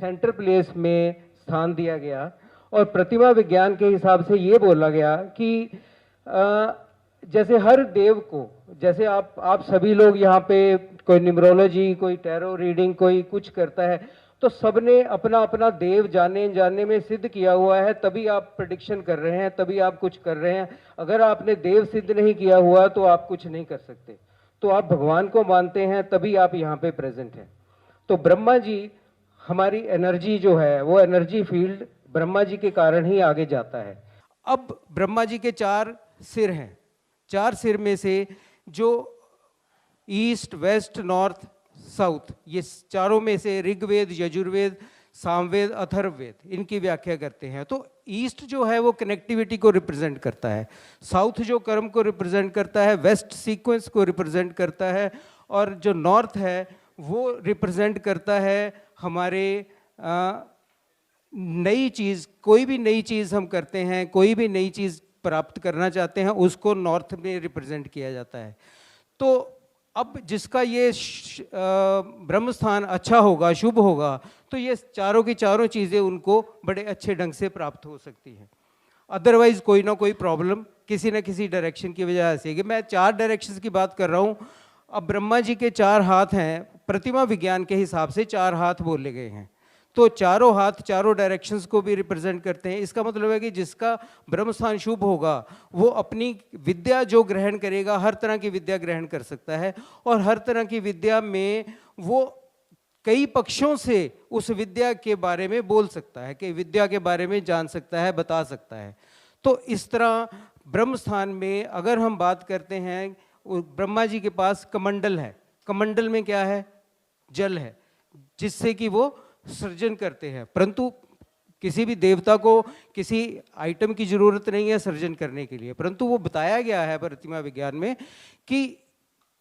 सेंटर प्लेस में स्थान दिया गया और प्रतिमा विज्ञान के हिसाब से ये बोला गया कि जैसे हर देव को, जैसे आप सभी लोग यहाँ पे कोई न्यूमरोलॉजी, कोई टैरो रीडिंग, कोई कुछ करता है, तो सबने अपना अपना देव जानने में सिद्ध किया हुआ है, तभी आप प्रेडिक्शन कर रहे हैं, तभी आप कुछ कर रहे हैं। अगर आपने देव सिद्ध नहीं किया हुआ तो आप कुछ नहीं कर सकते। तो आप भगवान को मानते हैं तभी आप यहाँ पे प्रेजेंट हैं। तो ब्रह्मा जी हमारी एनर्जी जो है, वो एनर्जी फील्ड ब्रह्मा जी के कारण ही आगे जाता है। अब ब्रह्मा जी के 4 सिर हैं, 4 सिर में से जो ईस्ट, वेस्ट, नॉर्थ, साउथ, ये चारों में से ऋग्वेद, यजुर्वेद, सामवेद, अथर्ववेद इनकी व्याख्या करते हैं। तो ईस्ट जो है वो कनेक्टिविटी को रिप्रेजेंट करता है, साउथ जो कर्म को रिप्रेजेंट करता है, वेस्ट सीक्वेंस को रिप्रेजेंट करता है, और जो नॉर्थ है वो रिप्रेजेंट करता है हमारे नई चीज़, कोई भी नई चीज़ हम करते हैं, कोई भी नई चीज़ प्राप्त करना चाहते हैं, उसको नॉर्थ में रिप्रेजेंट किया जाता है। तो अब जिसका ये ब्रह्म स्थान अच्छा होगा, शुभ होगा, तो ये चारों की चारों चीज़ें उनको बड़े अच्छे ढंग से प्राप्त हो सकती हैं। अदरवाइज कोई ना कोई प्रॉब्लम किसी न किसी डायरेक्शन की वजह से, कि मैं 4 डायरेक्शंस की बात कर रहा हूँ। अब ब्रह्मा जी के 4 हाथ हैं, प्रतिमा विज्ञान के हिसाब से 4 हाथ बोले गए हैं, तो चारों हाथ चारों डायरेक्शंस को भी रिप्रेजेंट करते हैं। इसका मतलब है कि जिसका ब्रह्म स्थान शुभ होगा वो अपनी विद्या जो ग्रहण करेगा, हर तरह की विद्या ग्रहण कर सकता है, और हर तरह की विद्या में वो कई पक्षों से उस विद्या के बारे में बोल सकता है, कि विद्या के बारे में जान सकता है, बता सकता है। तो इस तरह ब्रह्म स्थान में अगर हम बात करते हैं, ब्रह्मा जी के पास कमंडल है। कमंडल में क्या है? जल है, जिससे कि वो सृजन करते हैं। परंतु किसी भी देवता को किसी आइटम की जरूरत नहीं है सृजन करने के लिए, परंतु वो बताया गया है प्रतिमा विज्ञान में कि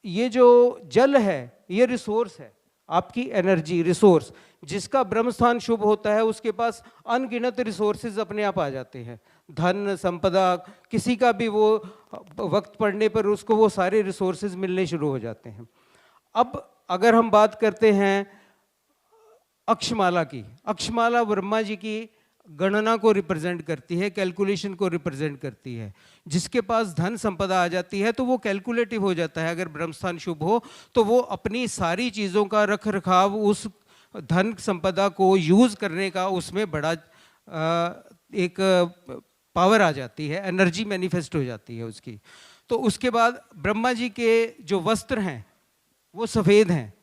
ये जो जल है ये रिसोर्स है, आपकी एनर्जी रिसोर्स। जिसका ब्रह्म स्थान शुभ होता है उसके पास अनगिनत रिसोर्सेज अपने आप आ जाते हैं, धन संपदा, किसी का भी वो वक्त पड़ने पर उसको वो सारे रिसोर्सेज मिलने शुरू हो जाते हैं। अब अगर हम बात करते हैं अक्षमाला की, अक्षमाला ब्रह्मा जी की गणना को रिप्रेजेंट करती है, कैलकुलेशन को रिप्रेजेंट करती है। जिसके पास धन संपदा आ जाती है तो वो कैलकुलेटिव हो जाता है। अगर ब्रह्मस्थान शुभ हो तो वो अपनी सारी चीज़ों का रख रखाव, उस धन संपदा को यूज़ करने का उसमें बड़ा एक पावर आ जाती है, एनर्जी मैनिफेस्ट हो जाती है उसकी। तो उसके बाद ब्रह्मा जी के जो वस्त्र हैं वो सफ़ेद हैं,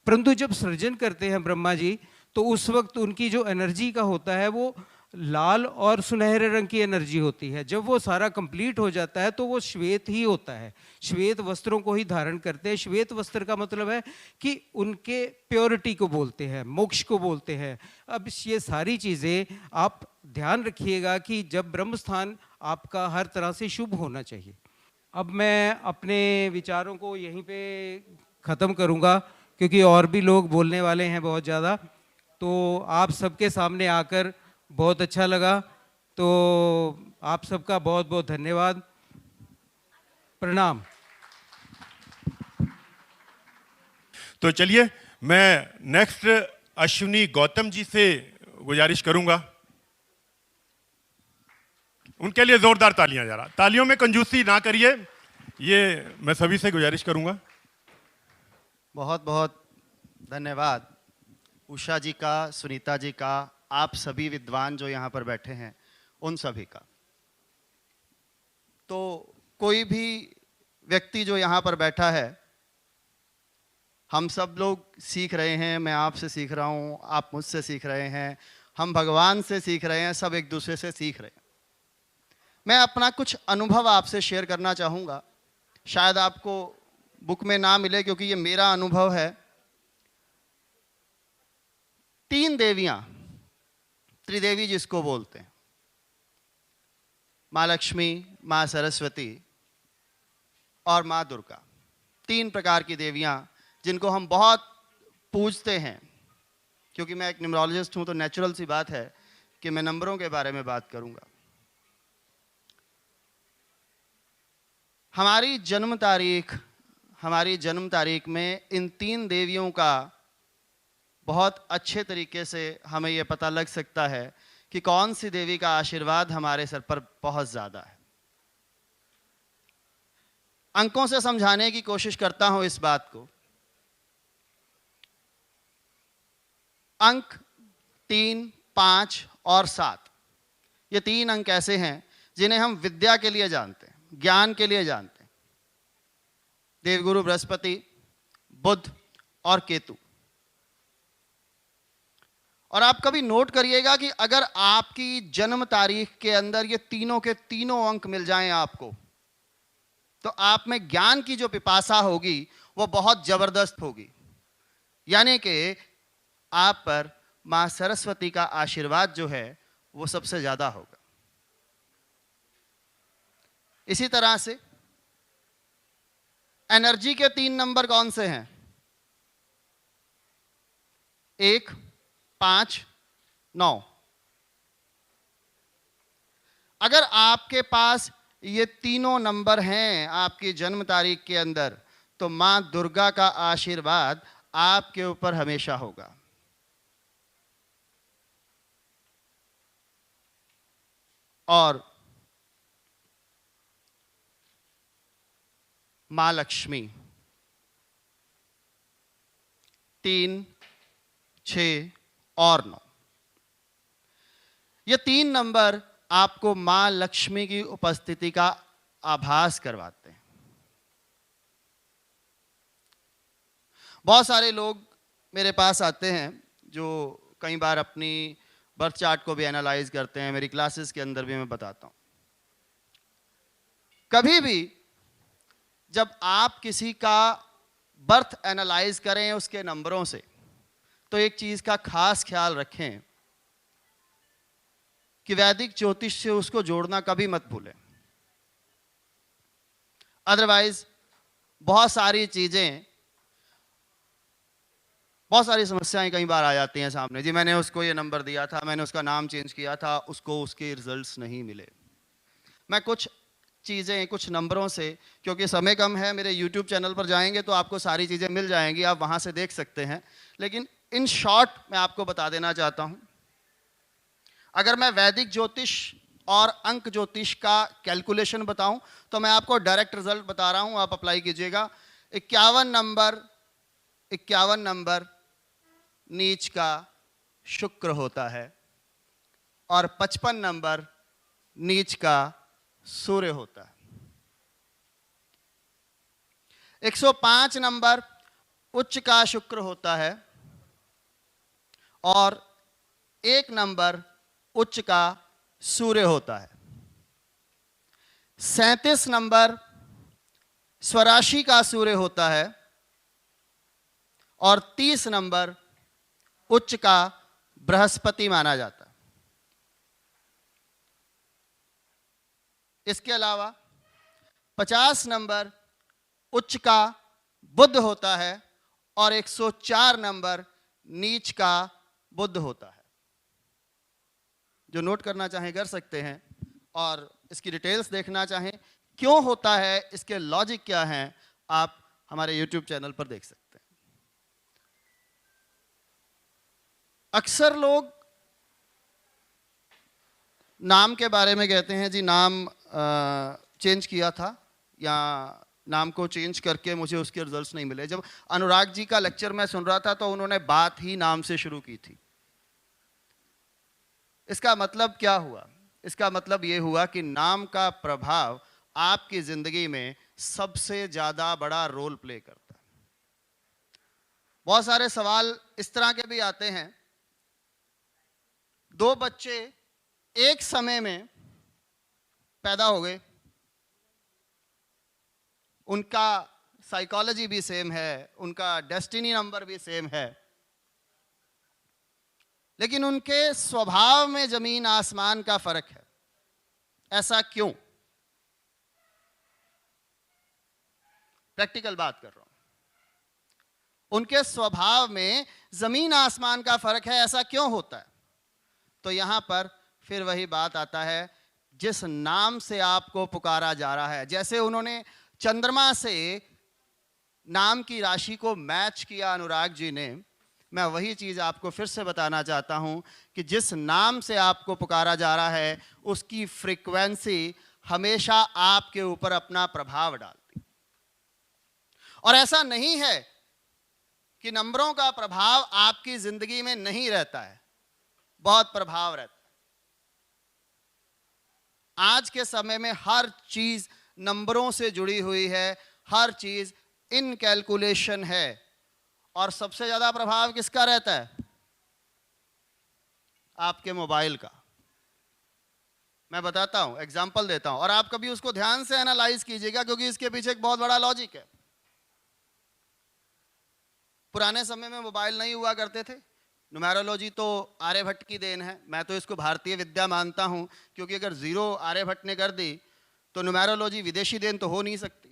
परंतु जब सृजन करते हैं ब्रह्मा जी तो उस वक्त उनकी जो एनर्जी का होता है वो लाल और सुनहरे रंग की एनर्जी होती है। जब वो सारा कंप्लीट हो जाता है तो वो श्वेत ही होता है, श्वेत वस्त्रों को ही धारण करते हैं। श्वेत वस्त्र का मतलब है कि उनके प्योरिटी को बोलते हैं, मोक्ष को बोलते हैं। अब ये सारी चीज़ें आप ध्यान रखिएगा कि जब ब्रह्म स्थान आपका हर तरह से शुभ होना चाहिए। अब मैं अपने विचारों को यहीं पे ख़त्म करूँगा क्योंकि और भी लोग बोलने वाले हैं बहुत ज़्यादा। तो आप सबके सामने आकर बहुत अच्छा लगा, तो आप सबका बहुत बहुत धन्यवाद, प्रणाम। तो चलिए मैं नेक्स्ट अश्विनी गौतम जी से गुजारिश करूंगा, उनके लिए जोरदार तालियां। जरा तालियों में कंजूसी ना करिए, ये मैं सभी से गुजारिश करूंगा। बहुत बहुत धन्यवाद उषा जी का, सुनीता जी का, आप सभी विद्वान जो यहाँ पर बैठे हैं उन सभी का। तो कोई भी व्यक्ति जो यहाँ पर बैठा है, हम सब लोग सीख रहे हैं। मैं आपसे सीख रहा हूँ, आप मुझसे सीख रहे हैं, हम भगवान से सीख रहे हैं, सब एक दूसरे से सीख रहे हैं। मैं अपना कुछ अनुभव आपसे शेयर करना चाहूँगा। शायद आपको बुक में ना मिले क्योंकि ये मेरा अनुभव है। 3 देवियां, त्रिदेवी जिसको बोलते हैं, माँ लक्ष्मी, माँ सरस्वती और माँ दुर्गा, 3 प्रकार की देवियां जिनको हम बहुत पूजते हैं। क्योंकि मैं एक न्यूमरोलॉजिस्ट हूं तो नेचुरल सी बात है कि मैं नंबरों के बारे में बात करूंगा। हमारी जन्म तारीख में इन 3 देवियों का बहुत अच्छे तरीके से हमें यह पता लग सकता है कि कौन सी देवी का आशीर्वाद हमारे सर पर बहुत ज़्यादा है। अंकों से समझाने की कोशिश करता हूं इस बात को। अंक 3, 5 और 7, ये 3 अंक ऐसे हैं जिन्हें हम विद्या के लिए जानते हैं, ज्ञान के लिए जानते हैं। देवगुरु बृहस्पति, बुध और केतु। और आप कभी नोट करिएगा कि अगर आपकी जन्म तारीख के अंदर ये तीनों के तीनों अंक मिल जाएं आपको, तो आप में ज्ञान की जो पिपासा होगी वो बहुत जबरदस्त होगी। यानी कि आप पर मां सरस्वती का आशीर्वाद जो है वो सबसे ज्यादा होगा। इसी तरह से एनर्जी के 3 नंबर कौन से हैं? 1, 5, 9। अगर आपके पास ये तीनों नंबर हैं आपकी जन्म तारीख के अंदर, तो मां दुर्गा का आशीर्वाद आपके ऊपर हमेशा होगा। और मां लक्ष्मी 3, 6 और 9, ये 3 नंबर आपको मां लक्ष्मी की उपस्थिति का आभास करवाते हैं। बहुत सारे लोग मेरे पास आते हैं जो कई बार अपनी बर्थ चार्ट को भी एनालाइज करते हैं, मेरी क्लासेस के अंदर भी मैं बताता हूं। कभी भी जब आप किसी का बर्थ एनालाइज करें उसके नंबरों से, तो एक चीज का खास ख्याल रखें कि वैदिक ज्योतिष से उसको जोड़ना कभी मत भूलें। अदरवाइज बहुत सारी समस्याएं कई बार आ जाती हैं सामने। जी मैंने उसको ये नंबर दिया था, मैंने उसका नाम चेंज किया था, उसको उसके रिजल्ट्स नहीं मिले। मैं कुछ चीज़ें कुछ नंबरों से, क्योंकि समय कम है, मेरे YouTube चैनल पर जाएंगे तो आपको सारी चीज़ें मिल जाएंगी, आप वहाँ से देख सकते हैं। लेकिन इन शॉर्ट मैं आपको बता देना चाहता हूँ। अगर मैं वैदिक ज्योतिष और अंक ज्योतिष का कैलकुलेशन बताऊं तो मैं आपको डायरेक्ट रिजल्ट बता रहा हूं, आप अप्लाई कीजिएगा। 51 नंबर नीच का शुक्र होता है और 55 नंबर नीच का सूर्य होता है। 105 नंबर उच्च का शुक्र होता है और 1 नंबर उच्च का सूर्य होता है। 37 नंबर स्वराशि का सूर्य होता है और 30 नंबर उच्च का बृहस्पति माना जाता है। इसके अलावा 50 नंबर उच्च का बुध होता है और 104 नंबर नीच का बुध होता है। जो नोट करना चाहें कर सकते हैं, और इसकी डिटेल्स देखना चाहें क्यों होता है, इसके लॉजिक क्या हैं, आप हमारे YouTube चैनल पर देख सकते हैं। अक्सर लोग नाम के बारे में कहते हैं, जी नाम चेंज किया था या नाम को चेंज करके मुझे उसके रिजल्ट्स नहीं मिले। जब अनुराग जी का लेक्चर मैं सुन रहा था तो उन्होंने बात ही नाम से शुरू की थी। इसका मतलब क्या हुआ? इसका मतलब ये हुआ कि नाम का प्रभाव आपकी जिंदगी में सबसे ज्यादा बड़ा रोल प्ले करता है। बहुत सारे सवाल इस तरह के भी आते हैं, 2 बच्चे एक समय में पैदा हो गए, उनका साइकोलॉजी भी सेम है, उनका डेस्टिनी नंबर भी सेम है, लेकिन उनके स्वभाव में जमीन आसमान का फर्क है। ऐसा क्यों? प्रैक्टिकल बात कर रहा हूं। उनके स्वभाव में जमीन आसमान का फर्क है, ऐसा क्यों होता है? तो यहां पर फिर वही बात आता है, जिस नाम से आपको पुकारा जा रहा है। जैसे उन्होंने चंद्रमा से नाम की राशि को मैच किया अनुराग जी ने, मैं वही चीज आपको फिर से बताना चाहता हूं कि जिस नाम से आपको पुकारा जा रहा है उसकी फ्रीक्वेंसी हमेशा आपके ऊपर अपना प्रभाव डालती। और ऐसा नहीं है कि नंबरों का प्रभाव आपकी जिंदगी में नहीं रहता है, बहुत प्रभाव रहता है। आज के समय में हर चीज नंबरों से जुड़ी हुई है, हर चीज इन कैलकुलेशन है। और सबसे ज्यादा प्रभाव किसका रहता है? आपके मोबाइल का। मैं बताता हूं, एग्जांपल देता हूं, और आप कभी उसको ध्यान से एनालाइज कीजिएगा, क्योंकि इसके पीछे एक बहुत बड़ा लॉजिक है। पुराने समय में मोबाइल नहीं हुआ करते थे। न्यूमेरोलॉजी तो आर्यभट्ट की देन है, मैं तो इसको भारतीय विद्या मानता हूं, क्योंकि अगर 0 आर्यभट्ट ने कर दी तो न्यूमेरोलॉजी विदेशी देन तो हो नहीं सकती,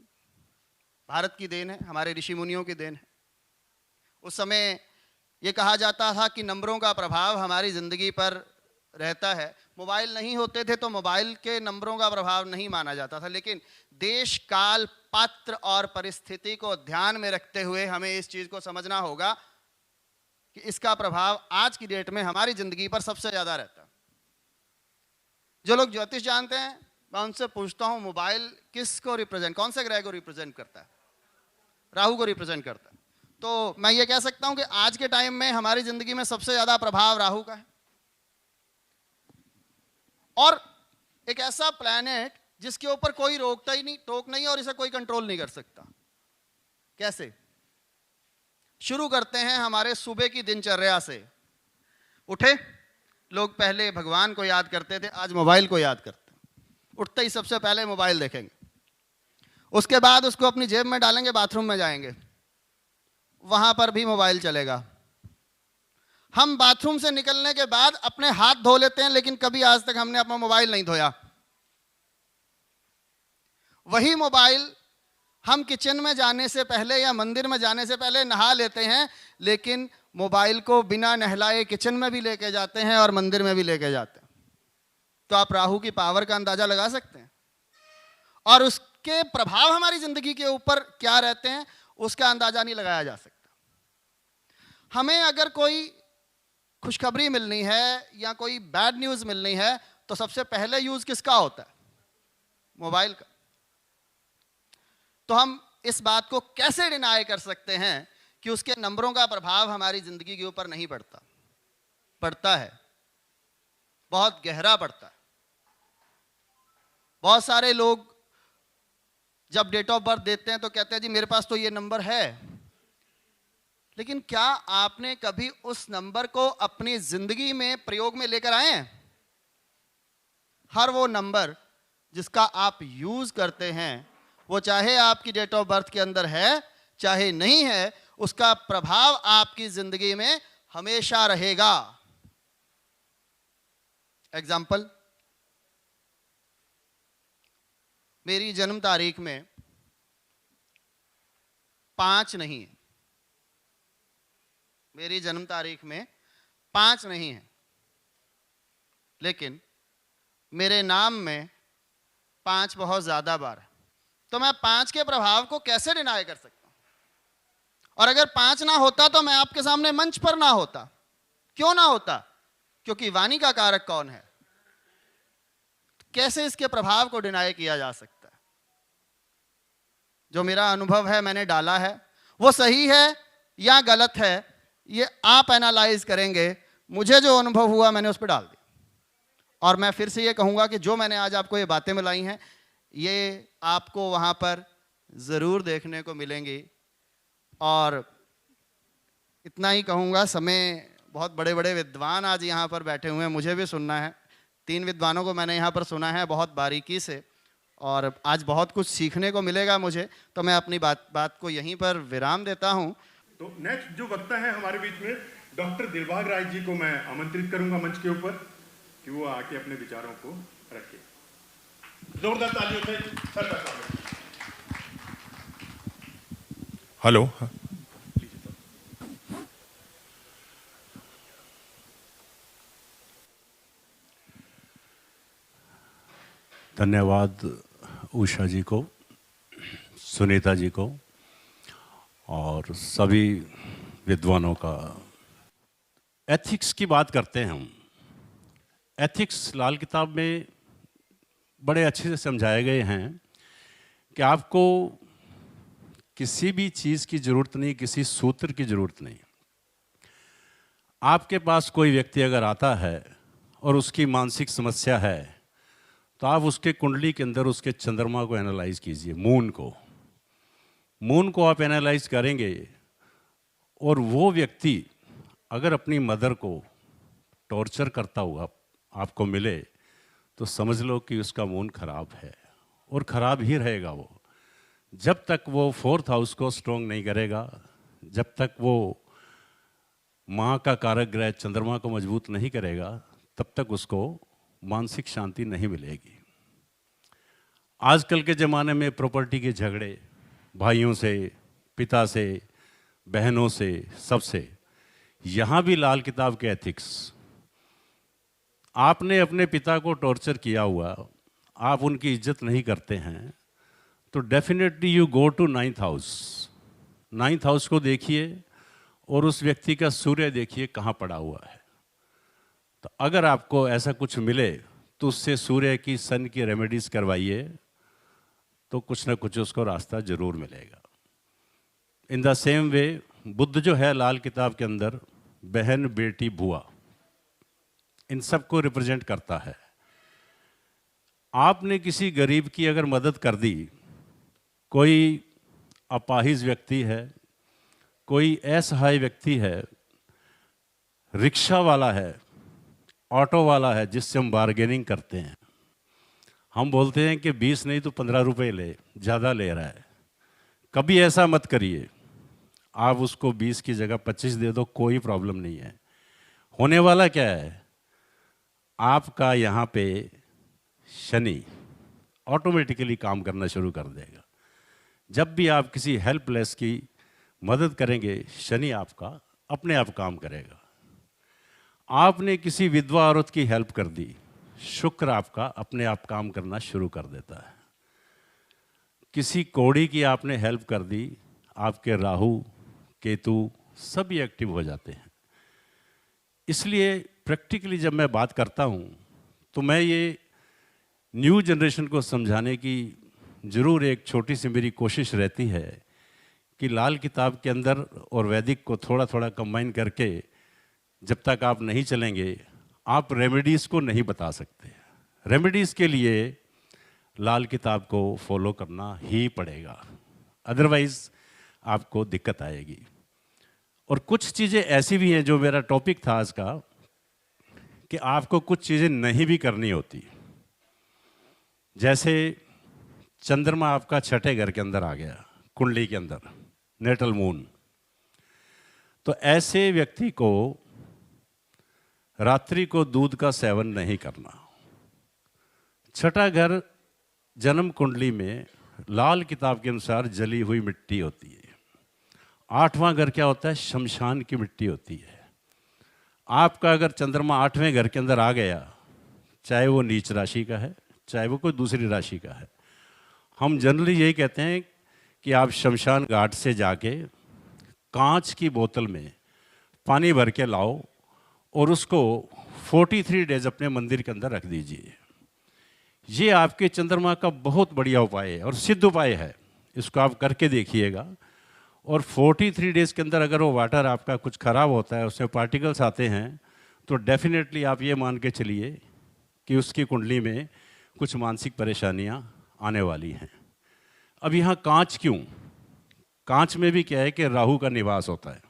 भारत की देन है, हमारे ऋषि मुनियों की देन है। उस समय ये कहा जाता था कि नंबरों का प्रभाव हमारी जिंदगी पर रहता है। मोबाइल नहीं होते थे तो मोबाइल के नंबरों का प्रभाव नहीं माना जाता था, लेकिन देश काल पात्र और परिस्थिति को ध्यान में रखते हुए हमें इस चीज को समझना होगा कि इसका प्रभाव आज की डेट में हमारी जिंदगी पर सबसे ज्यादा रहता है। जो लोग ज्योतिष जानते हैं, मैं उनसे पूछता हूं मोबाइल किसको रिप्रेजेंट, कौन से ग्रह को रिप्रेजेंट करता है? राहु को रिप्रेजेंट करता है। तो मैं ये कह सकता हूं कि आज के टाइम में हमारी जिंदगी में सबसे ज्यादा प्रभाव राहु का है। और एक ऐसा प्लैनेट जिसके ऊपर कोई रोकता ही नहीं, टोक नहीं, और इसे कोई कंट्रोल नहीं कर सकता। कैसे? शुरू करते हैं हमारे सुबह की दिनचर्या से। उठे, लोग पहले भगवान को याद करते थे, आज मोबाइल को याद करते हैं। उठते ही सबसे पहले मोबाइल देखेंगे, उसके बाद उसको अपनी जेब में डालेंगे, बाथरूम में जाएंगे, वहां पर भी मोबाइल चलेगा। हम बाथरूम से निकलने के बाद अपने हाथ धो लेते हैं, लेकिन कभी आज तक हमने अपना मोबाइल नहीं धोया। वही मोबाइल हम किचन में जाने से पहले या मंदिर में जाने से पहले नहा लेते हैं, लेकिन मोबाइल को बिना नहलाए किचन में भी लेके जाते हैं और मंदिर में भी लेके जाते हैं। तो आप राहु की पावर का अंदाजा लगा सकते हैं, और उसके प्रभाव हमारी जिंदगी के ऊपर क्या रहते हैं उसका अंदाजा नहीं लगाया जा सकता। हमें अगर कोई खुशखबरी मिलनी है या कोई बैड न्यूज मिलनी है तो सबसे पहले यूज किसका होता है? मोबाइल का। तो हम इस बात को कैसे डिनाई कर सकते हैं कि उसके नंबरों का प्रभाव हमारी जिंदगी के ऊपर नहीं पड़ता? पड़ता है, बहुत गहरा पड़ता है। बहुत सारे लोग जब डेट ऑफ बर्थ देते हैं तो कहते हैं जी मेरे पास तो ये नंबर है, लेकिन क्या आपने कभी उस नंबर को अपनी जिंदगी में प्रयोग में लेकर आए हैं? हर वो नंबर जिसका आप यूज करते हैं, वो चाहे आपकी डेट ऑफ बर्थ के अंदर है चाहे नहीं है, उसका प्रभाव आपकी जिंदगी में हमेशा रहेगा। एग्जाम्पल, मेरी जन्म तारीख में 5 नहीं है, मेरी जन्म तारीख में 5 नहीं है, लेकिन मेरे नाम में 5 बहुत ज्यादा बार है। तो मैं 5 के प्रभाव को कैसे डिनाई कर सकता हूं? और अगर 5 ना होता तो मैं आपके सामने मंच पर ना होता। क्यों ना होता? क्योंकि वाणी का कारक कौन है? कैसे इसके प्रभाव को डिनाई किया जा सकता है? जो मेरा अनुभव है, मैंने डाला है, वो सही है या गलत है, ये आप एनालाइज करेंगे। मुझे जो अनुभव हुआ मैंने उस पर डाल दिया, और मैं फिर से ये कहूंगा कि जो मैंने आज आपको ये बातें मिलाई हैं, ये आपको वहां पर जरूर देखने को मिलेंगी। और इतना ही कहूंगा, समय, बहुत बड़े बड़े विद्वान आज यहाँ पर बैठे हुए हैं, मुझे भी सुनना है। 3 विद्वानों को मैंने यहाँ पर सुना है बहुत बारीकी से, और आज बहुत कुछ सीखने को मिलेगा मुझे। तो मैं अपनी बात को यहीं पर विराम देता हूँ। तो नेक्स्ट जो वक्ता है हमारे बीच में, डॉक्टर दिलबाग राय जी को मैं आमंत्रित करूंगा मंच के ऊपर कि वो आके अपने विचारों को रखें। जोरदार तालियों से सर का स्वागत। हेलो। धन्यवाद उषा जी को, सुनीता जी को और सभी विद्वानों का। एथिक्स की बात करते हैं हम। एथिक्स लाल किताब में बड़े अच्छे से समझाए गए हैं कि आपको किसी भी चीज़ की ज़रूरत नहीं, किसी सूत्र की ज़रूरत नहीं। आपके पास कोई व्यक्ति अगर आता है और उसकी मानसिक समस्या है, तो आप उसके कुंडली के अंदर उसके चंद्रमा को एनालाइज कीजिए, मून को आप एनालाइज करेंगे, और वो व्यक्ति अगर अपनी मदर को टॉर्चर करता हुआ आपको मिले तो समझ लो कि उसका मून खराब है, और खराब ही रहेगा वो। जब तक वो 4th हाउस को स्ट्रॉन्ग नहीं करेगा, जब तक वो माँ का कारक ग्रह चंद्रमा को मजबूत नहीं करेगा, तब तक उसको मानसिक शांति नहीं मिलेगी। आजकल के ज़माने में प्रॉपर्टी के झगड़े, भाइयों से, पिता से, बहनों से, सबसे, यहाँ भी लाल किताब के एथिक्स आपने अपने पिता को टॉर्चर किया हुआ, आप उनकी इज्जत नहीं करते हैं, तो definitely you go to 9th house. 9th house को देखिए और उस व्यक्ति का सूर्य देखिए कहाँ पड़ा हुआ है। तो अगर आपको ऐसा कुछ मिले तो उससे सूर्य की, सन की रेमेडीज करवाइए, तो कुछ ना कुछ उसको रास्ता जरूर मिलेगा। In the same way Buddha जो है लाल किताब के अंदर, बहन, बेटी, बुआ, इन सबको रिप्रेजेंट करता है। आपने किसी गरीब की अगर मदद कर दी, कोई अपाहिज व्यक्ति है, कोई असहाय व्यक्ति है, रिक्शा वाला है, ऑटो वाला है जिससे हम बार्गेनिंग करते हैं, हम बोलते हैं कि 20 नहीं तो 15 रुपए ले, ज़्यादा ले रहा है। कभी ऐसा मत करिए, आप उसको 20 की जगह 25 दे दो, कोई प्रॉब्लम नहीं है। होने वाला क्या है, आपका यहाँ पे शनि ऑटोमेटिकली काम करना शुरू कर देगा। जब भी आप किसी हेल्पलेस की मदद करेंगे, शनि आपका अपने आप काम करेगा। आपने किसी विधवा औरत की हेल्प कर दी, शुक्र आपका अपने आप काम करना शुरू कर देता है। किसी कौड़ी की आपने हेल्प कर दी, आपके राहु, केतु सभी एक्टिव हो जाते हैं। इसलिए प्रैक्टिकली जब मैं बात करता हूँ तो मैं ये न्यू जनरेशन को समझाने की ज़रूर एक छोटी सी मेरी कोशिश रहती है कि लाल किताब के अंदर और वैदिक को थोड़ा थोड़ा कंबाइन करके जब तक आप नहीं चलेंगे, आप रेमेडीज़ को नहीं बता सकते। रेमेडीज़ के लिए लाल किताब को फॉलो करना ही पड़ेगा, अदरवाइज़ आपको दिक्कत आएगी। और कुछ चीज़ें ऐसी भी हैं, जो मेरा टॉपिक था आज का, कि आपको कुछ चीज़ें नहीं भी करनी होती। जैसे चंद्रमा आपका 6ठे घर के अंदर आ गया, कुंडली के अंदर, नेटल मून, तो ऐसे व्यक्ति को रात्रि को दूध का सेवन नहीं करना। 6ठा घर जन्म कुंडली में लाल किताब के अनुसार जली हुई मिट्टी होती है। 8वां घर क्या होता है, शमशान की मिट्टी होती है। आपका अगर चंद्रमा 8वें घर के अंदर आ गया, चाहे वो नीच राशि का है, चाहे वो कोई दूसरी राशि का है, हम जनरली यही कहते हैं कि आप शमशान घाट से जाके कांच की बोतल में पानी भर के लाओ और उसको 43 डेज अपने मंदिर के अंदर रख दीजिए। ये आपके चंद्रमा का बहुत बढ़िया उपाय है और सिद्ध उपाय है, इसको आप करके देखिएगा। और 43 डेज के अंदर अगर वो वाटर आपका कुछ ख़राब होता है, उसमें पार्टिकल्स आते हैं, तो डेफिनेटली आप ये मान के चलिए कि उसकी कुंडली में कुछ मानसिक परेशानियां आने वाली हैं। अब यहाँ कांच क्यों? कांच में भी क्या है कि राहु का निवास होता है।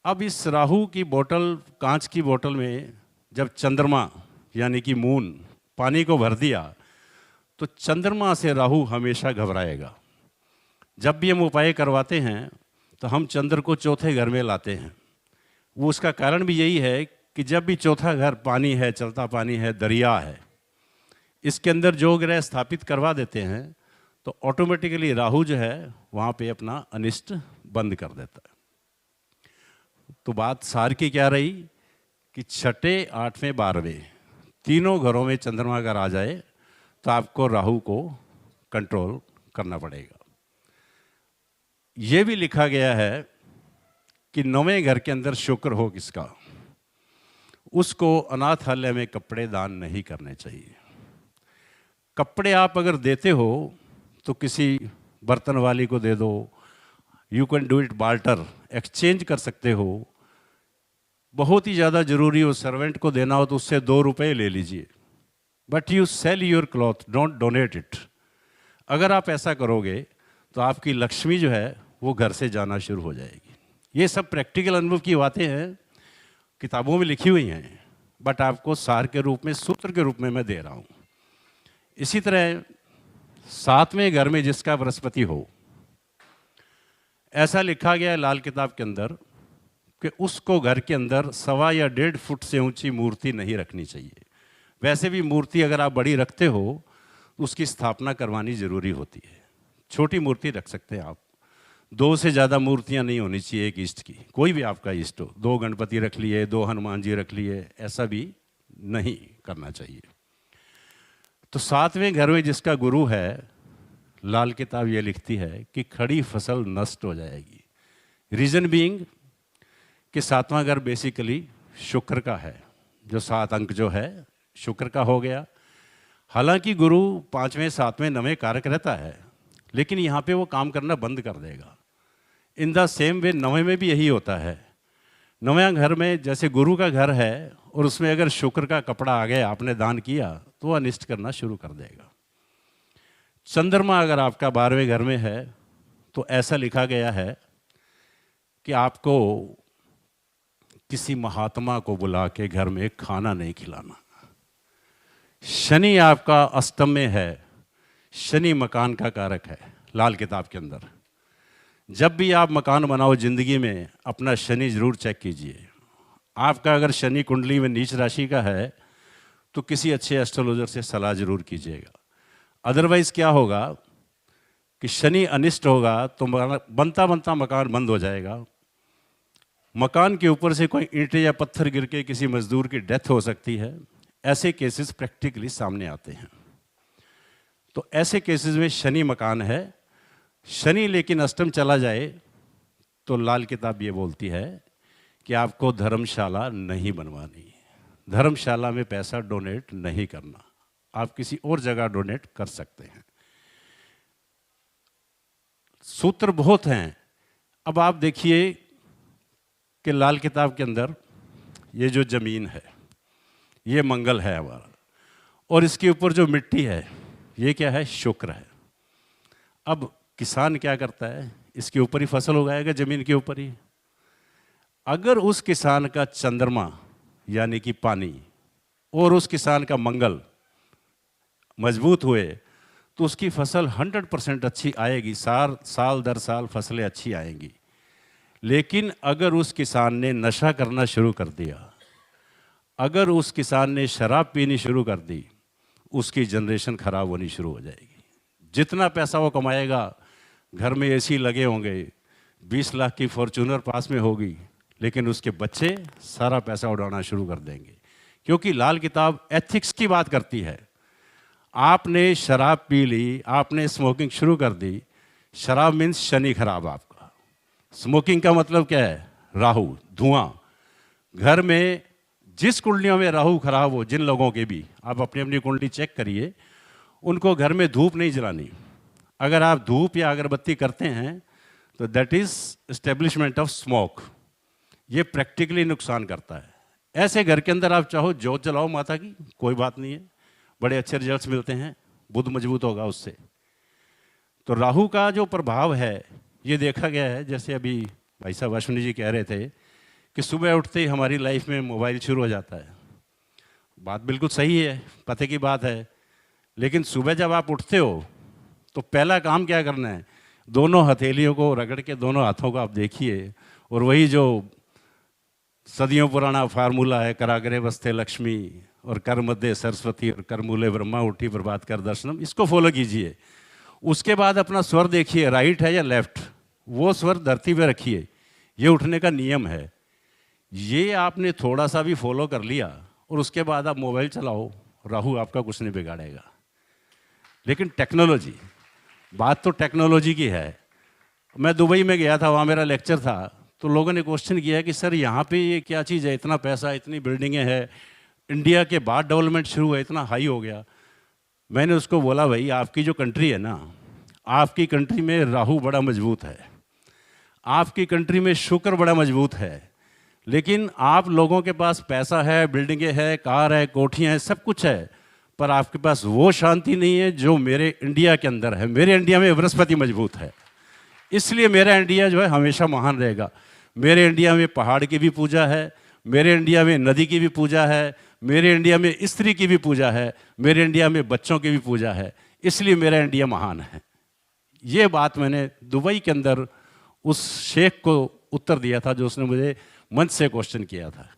अब इस राहु की बोतल, कांच की बोतल में जब चंद्रमा यानी कि मून पानी को भर दिया, तो चंद्रमा से राहु हमेशा घबराएगा। जब भी हम उपाय करवाते हैं तो हम चंद्र को चौथे घर में लाते हैं। वो उसका कारण भी यही है कि जब भी चौथा घर पानी है, चलता पानी है, दरिया है, इसके अंदर जो ग्रह स्थापित करवा देते हैं, तो ऑटोमेटिकली राहु जो है वहाँ पे अपना अनिष्ट बंद कर देता है। तो बात सार की क्या रही कि 6ठे, 8वें, 12वें तीनों घरों में चंद्रमा अगर आ जाए तो आपको राहु को कंट्रोल करना पड़ेगा। ये भी लिखा गया है कि 9वें घर के अंदर शुक्र हो किसका, उसको अनाथालय में कपड़े दान नहीं करने चाहिए। कपड़े आप अगर देते हो तो किसी बर्तन वाली को दे दो, you can do it barter, exchange कर सकते हो। बहुत ही ज़्यादा ज़रूरी हो, सर्वेंट को देना हो तो उससे 2 रुपये ले लीजिए, but you sell your cloth, don't donate it. अगर आप ऐसा करोगे तो आपकी लक्ष्मी जो है वो घर से जाना शुरू हो जाएगी। ये सब प्रैक्टिकल अनुभव की बातें हैं, किताबों में लिखी हुई हैं, बट आपको सार के रूप में, सूत्र के रूप में मैं दे रहा हूँ। इसी तरह 7वें घर में जिसका बृहस्पति हो, ऐसा लिखा गया है लाल किताब के अंदर कि उसको घर के अंदर 1.25 या 1.5 फुट से ऊंची मूर्ति नहीं रखनी चाहिए। वैसे भी मूर्ति अगर आप बड़ी रखते हो तो उसकी स्थापना करवानी जरूरी होती है। छोटी मूर्ति रख सकते हैं आप, 2 से ज़्यादा मूर्तियां नहीं होनी चाहिए एक इष्ट की, कोई भी आपका इष्ट हो। 2 गणपति रख लिए, 2 हनुमान जी रख लिए, ऐसा भी नहीं करना चाहिए। तो 7वें घर में जिसका गुरु है, लाल किताब ये लिखती है कि खड़ी फसल नष्ट हो जाएगी। रीजन बीइंग कि 7वां घर बेसिकली शुक्र का है, जो 7 अंक जो है शुक्र का हो गया। हालांकि गुरु 5वें 7वें 9वें कारक रहता है, लेकिन यहाँ पे वो काम करना बंद कर देगा। इन द सेम वे 9वें में भी यही होता है। 9वें घर में जैसे गुरु का घर है और उसमें अगर शुक्र का कपड़ा आ गया, आपने दान किया, तो वो अनिष्ट करना शुरू कर देगा। चंद्रमा अगर आपका 12वें घर में है तो ऐसा लिखा गया है कि आपको किसी महात्मा को बुला के घर में खाना नहीं खिलाना। शनि आपका अष्टम में है, शनि मकान का कारक है लाल किताब के अंदर। जब भी आप मकान बनाओ जिंदगी में, अपना शनि जरूर चेक कीजिए। आपका अगर शनि कुंडली में नीच राशि का है तो किसी अच्छे एस्ट्रोलॉजर से सलाह जरूर कीजिएगा। अदरवाइज क्या होगा कि शनि अनिष्ट होगा तो बनता बनता मकान बंद हो जाएगा। मकान के ऊपर से कोई ईंटें या पत्थर गिर के किसी मजदूर की डेथ हो सकती है। ऐसे केसेस प्रैक्टिकली सामने आते हैं। तो ऐसे केसेस में शनि मकान है। शनि लेकिन अष्टम चला जाए तो लाल किताब ये बोलती है कि आपको धर्मशाला नहीं बनवानी, धर्मशाला में पैसा डोनेट नहीं करना, आप किसी और जगह डोनेट कर सकते हैं। सूत्र बहुत हैं। अब आप देखिए कि लाल किताब के अंदर ये जो जमीन है, ये मंगल है हमारा, और इसके ऊपर जो मिट्टी है ये क्या है, शुक्र है। अब किसान क्या करता है, इसके ऊपर ही फसल उगाएगा, जमीन के ऊपर ही। अगर उस किसान का चंद्रमा यानी कि पानी और उस किसान का मंगल मजबूत हुए तो उसकी फसल 100% अच्छी आएगी। साल दर साल फसलें अच्छी आएंगी। लेकिन अगर उस किसान ने नशा करना शुरू कर दिया, अगर उस किसान ने शराब पीनी शुरू कर दी, उसकी जनरेशन खराब होनी शुरू हो जाएगी। जितना पैसा वो कमाएगा, घर में एसी लगे होंगे, 20 लाख की फॉर्च्यूनर पास में होगी, लेकिन उसके बच्चे सारा पैसा उड़ाना शुरू कर देंगे। क्योंकि लाल किताब एथिक्स की बात करती है। आपने शराब पी ली, आपने स्मोकिंग शुरू कर दी। शराब मीन्स शनि खराब आपका। स्मोकिंग का मतलब क्या है, राहु, धुआं। घर में जिस कुंडलियों में राहु खराब हो, जिन लोगों के भी, आप अपनी अपनी कुंडली चेक करिए, उनको घर में धूप नहीं जलानी। अगर आप धूप या अगरबत्ती करते हैं तो that is establishment of smoke. ये प्रैक्टिकली नुकसान करता है। ऐसे घर के अंदर आप चाहो जोत जलाओ माता की, कोई बात नहीं है, बड़े अच्छे रिजल्ट्स मिलते हैं, बुद्ध मजबूत होगा उससे। तो राहु का जो प्रभाव है ये देखा गया है। जैसे अभी भाई साहब अश्विनी जी कह रहे थे कि सुबह उठते ही हमारी लाइफ में मोबाइल शुरू हो जाता है। बात बिल्कुल सही है, पते की बात है। लेकिन सुबह जब आप उठते हो तो पहला काम क्या करना है, दोनों हथेलियों को रगड़ के दोनों हाथों को आप देखिए, और वही जो सदियों पुराना फार्मूला है, कराग्रे वस्ते लक्ष्मी और कर मध्य सरस्वती और कर मूले ब्रह्मा उठी प्रभात कर दर्शनम, इसको फॉलो कीजिए। उसके बाद अपना स्वर देखिए, राइट है या लेफ्ट, वो स्वर धरती पे रखिए। ये उठने का नियम है। ये आपने थोड़ा सा भी फॉलो कर लिया और उसके बाद आप मोबाइल चलाओ, राहु आपका कुछ नहीं बिगाड़ेगा। लेकिन टेक्नोलॉजी, बात तो टेक्नोलॉजी की है। मैं दुबई में गया था, वहाँ मेरा लेक्चर था, तो लोगों ने क्वेश्चन किया कि सर यहाँ पे ये क्या चीज़ है, इतना पैसा, इतनी बिल्डिंगें हैं, इंडिया के बाद डेवलपमेंट शुरू हुआ, इतना हाई हो गया। मैंने उसको बोला, भाई आपकी जो कंट्री है ना, आपकी कंट्री में राहु बड़ा मजबूत है, आपकी कंट्री में शुक्र बड़ा मजबूत है, लेकिन आप लोगों के पास पैसा है, बिल्डिंगें हैं, कार है, कोठियाँ हैं, सब कुछ है, पर आपके पास वो शांति नहीं है जो मेरे इंडिया के अंदर है। मेरे इंडिया में बृहस्पति मजबूत है, इसलिए मेरा इंडिया जो है हमेशा महान रहेगा। मेरे इंडिया में पहाड़ की भी पूजा है, मेरे इंडिया में नदी की भी पूजा है, मेरे इंडिया में स्त्री की भी पूजा है, मेरे इंडिया में बच्चों की भी पूजा है, इसलिए मेरा इंडिया महान है। ये बात मैंने दुबई के अंदर उस शेख को उत्तर दिया था जो उसने मुझे मंच से क्वेश्चन किया था।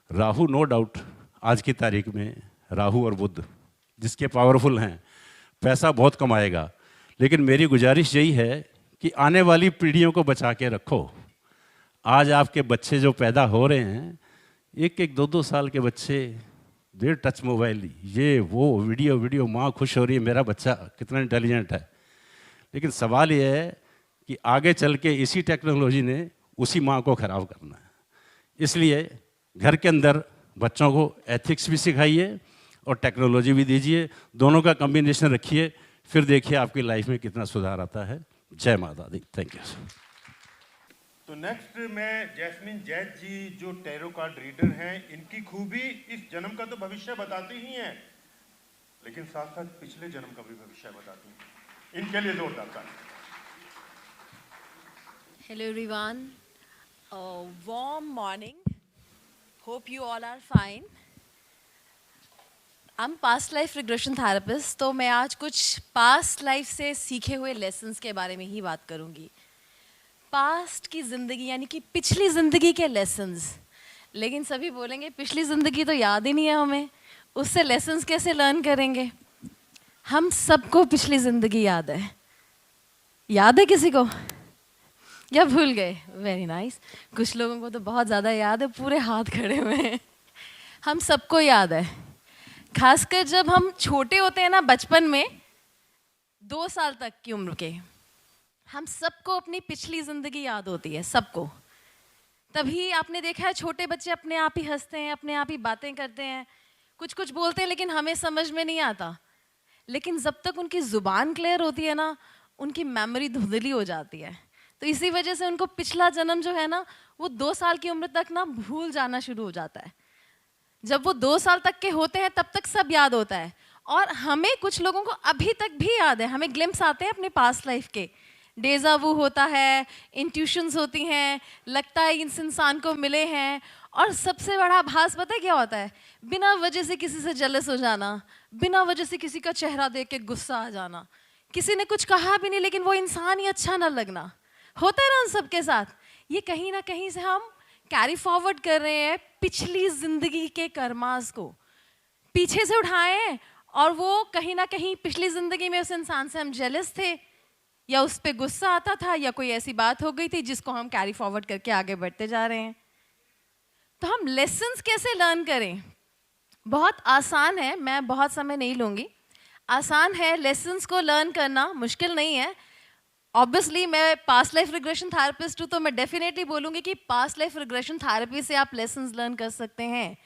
राहु नो डाउट आज की तारीख में, राहु और बुध जिसके पावरफुल हैं, पैसा बहुत कमाएगा, लेकिन मेरी गुजारिश यही है कि आने वाली पीढ़ियों को बचा के रखो। आज आपके बच्चे जो पैदा हो रहे हैं, 1-1, 2-2 साल के बच्चे देर टच मोबाइल, ये वो वीडियो वीडियो, माँ खुश हो रही है मेरा बच्चा कितना इंटेलिजेंट है। लेकिन सवाल ये है कि आगे चल के इसी टेक्नोलॉजी ने उसी माँ को खराब करना है। इसलिए घर के अंदर बच्चों को एथिक्स भी सिखाइए और टेक्नोलॉजी भी दीजिए, दोनों का कॉम्बिनेशन रखिए, फिर देखिए आपकी लाइफ में कितना सुधार आता है। जय माता दी। Thank you. तो नेक्स्ट मैं जैस्मिन जैद जी जो टैरो कार्ड रीडर हैं, इनकी खूबी इस जन्म का तो भविष्य बताती ही हैं, लेकिन साथ साथ पिछले जन्म का भी भविष्य बताती हैं। इनके लिए जोरदार ताली। Hello everyone, warm morning. Hope you all are fine. I'm past life regression therapist, तो मैं आज कुछ past life से सीखे हुए lessons के बारे में ही बात करूँगी। पास्ट की ज़िंदगी यानी कि पिछली ज़िंदगी के लेसन्स, लेकिन सभी बोलेंगे पिछली ज़िंदगी तो याद ही नहीं है हमें, उससे लेसन्स कैसे लर्न करेंगे। हम सबको पिछली ज़िंदगी याद है किसी को या भूल गए? Very nice. कुछ लोगों को तो बहुत ज़्यादा याद है, पूरे हाथ खड़े हुए हैं। हम सबको याद है, खासकर जब हम छोटे होते हैं ना, बचपन में 2 साल तक की उम्र के, हम सबको अपनी पिछली ज़िंदगी याद होती है, सबको। तभी आपने देखा है छोटे बच्चे अपने आप ही हंसते हैं, अपने आप ही बातें करते हैं, कुछ कुछ बोलते हैं, लेकिन हमें समझ में नहीं आता। लेकिन जब तक उनकी ज़ुबान क्लियर होती है ना, उनकी मेमोरी धुंधली हो जाती है। तो इसी वजह से उनको पिछला जन्म जो है ना, वो 2 साल की उम्र तक ना भूल जाना शुरू हो जाता है। जब वो 2 साल तक के होते हैं तब तक सब याद होता है, और हमें कुछ लोगों को अभी तक भी याद है। हमें ग्लिम्स आते हैं अपने पास्ट लाइफ के, डेजा वू होता है, इंट्यूशंस होती हैं, लगता है इस इंसान को मिले हैं। और सबसे बड़ा आभास पता है क्या होता है? बिना वजह से किसी से जेलस हो जाना, बिना वजह से किसी का चेहरा देख के गुस्सा आ जाना, किसी ने कुछ कहा भी नहीं लेकिन वो इंसान ही अच्छा ना लगना, होता है ना उन सबके साथ। ये कहीं ना कहीं से हम कैरी फॉरवर्ड कर रहे हैं पिछली जिंदगी के कर्मास को, पीछे से उठाए हैं, और वो कहीं ना कहीं पिछली जिंदगी में उस इंसान से हम जेलस थे, या उस पर गुस्सा आता था, या कोई ऐसी बात हो गई थी जिसको हम कैरी फॉरवर्ड करके आगे बढ़ते जा रहे हैं। तो हम लेसन्स कैसे लर्न करें? बहुत आसान है, मैं बहुत समय नहीं लूँगी। आसान है लेसन्स को लर्न करना, मुश्किल नहीं है। ऑब्वियसली मैं पास्ट लाइफ रिग्रेशन थेरेपिस्ट हूँ, तो मैं डेफिनेटली बोलूँगी कि पास्ट लाइफ रिग्रेशन थेरेपी से आप लेसन्स लर्न कर सकते हैं।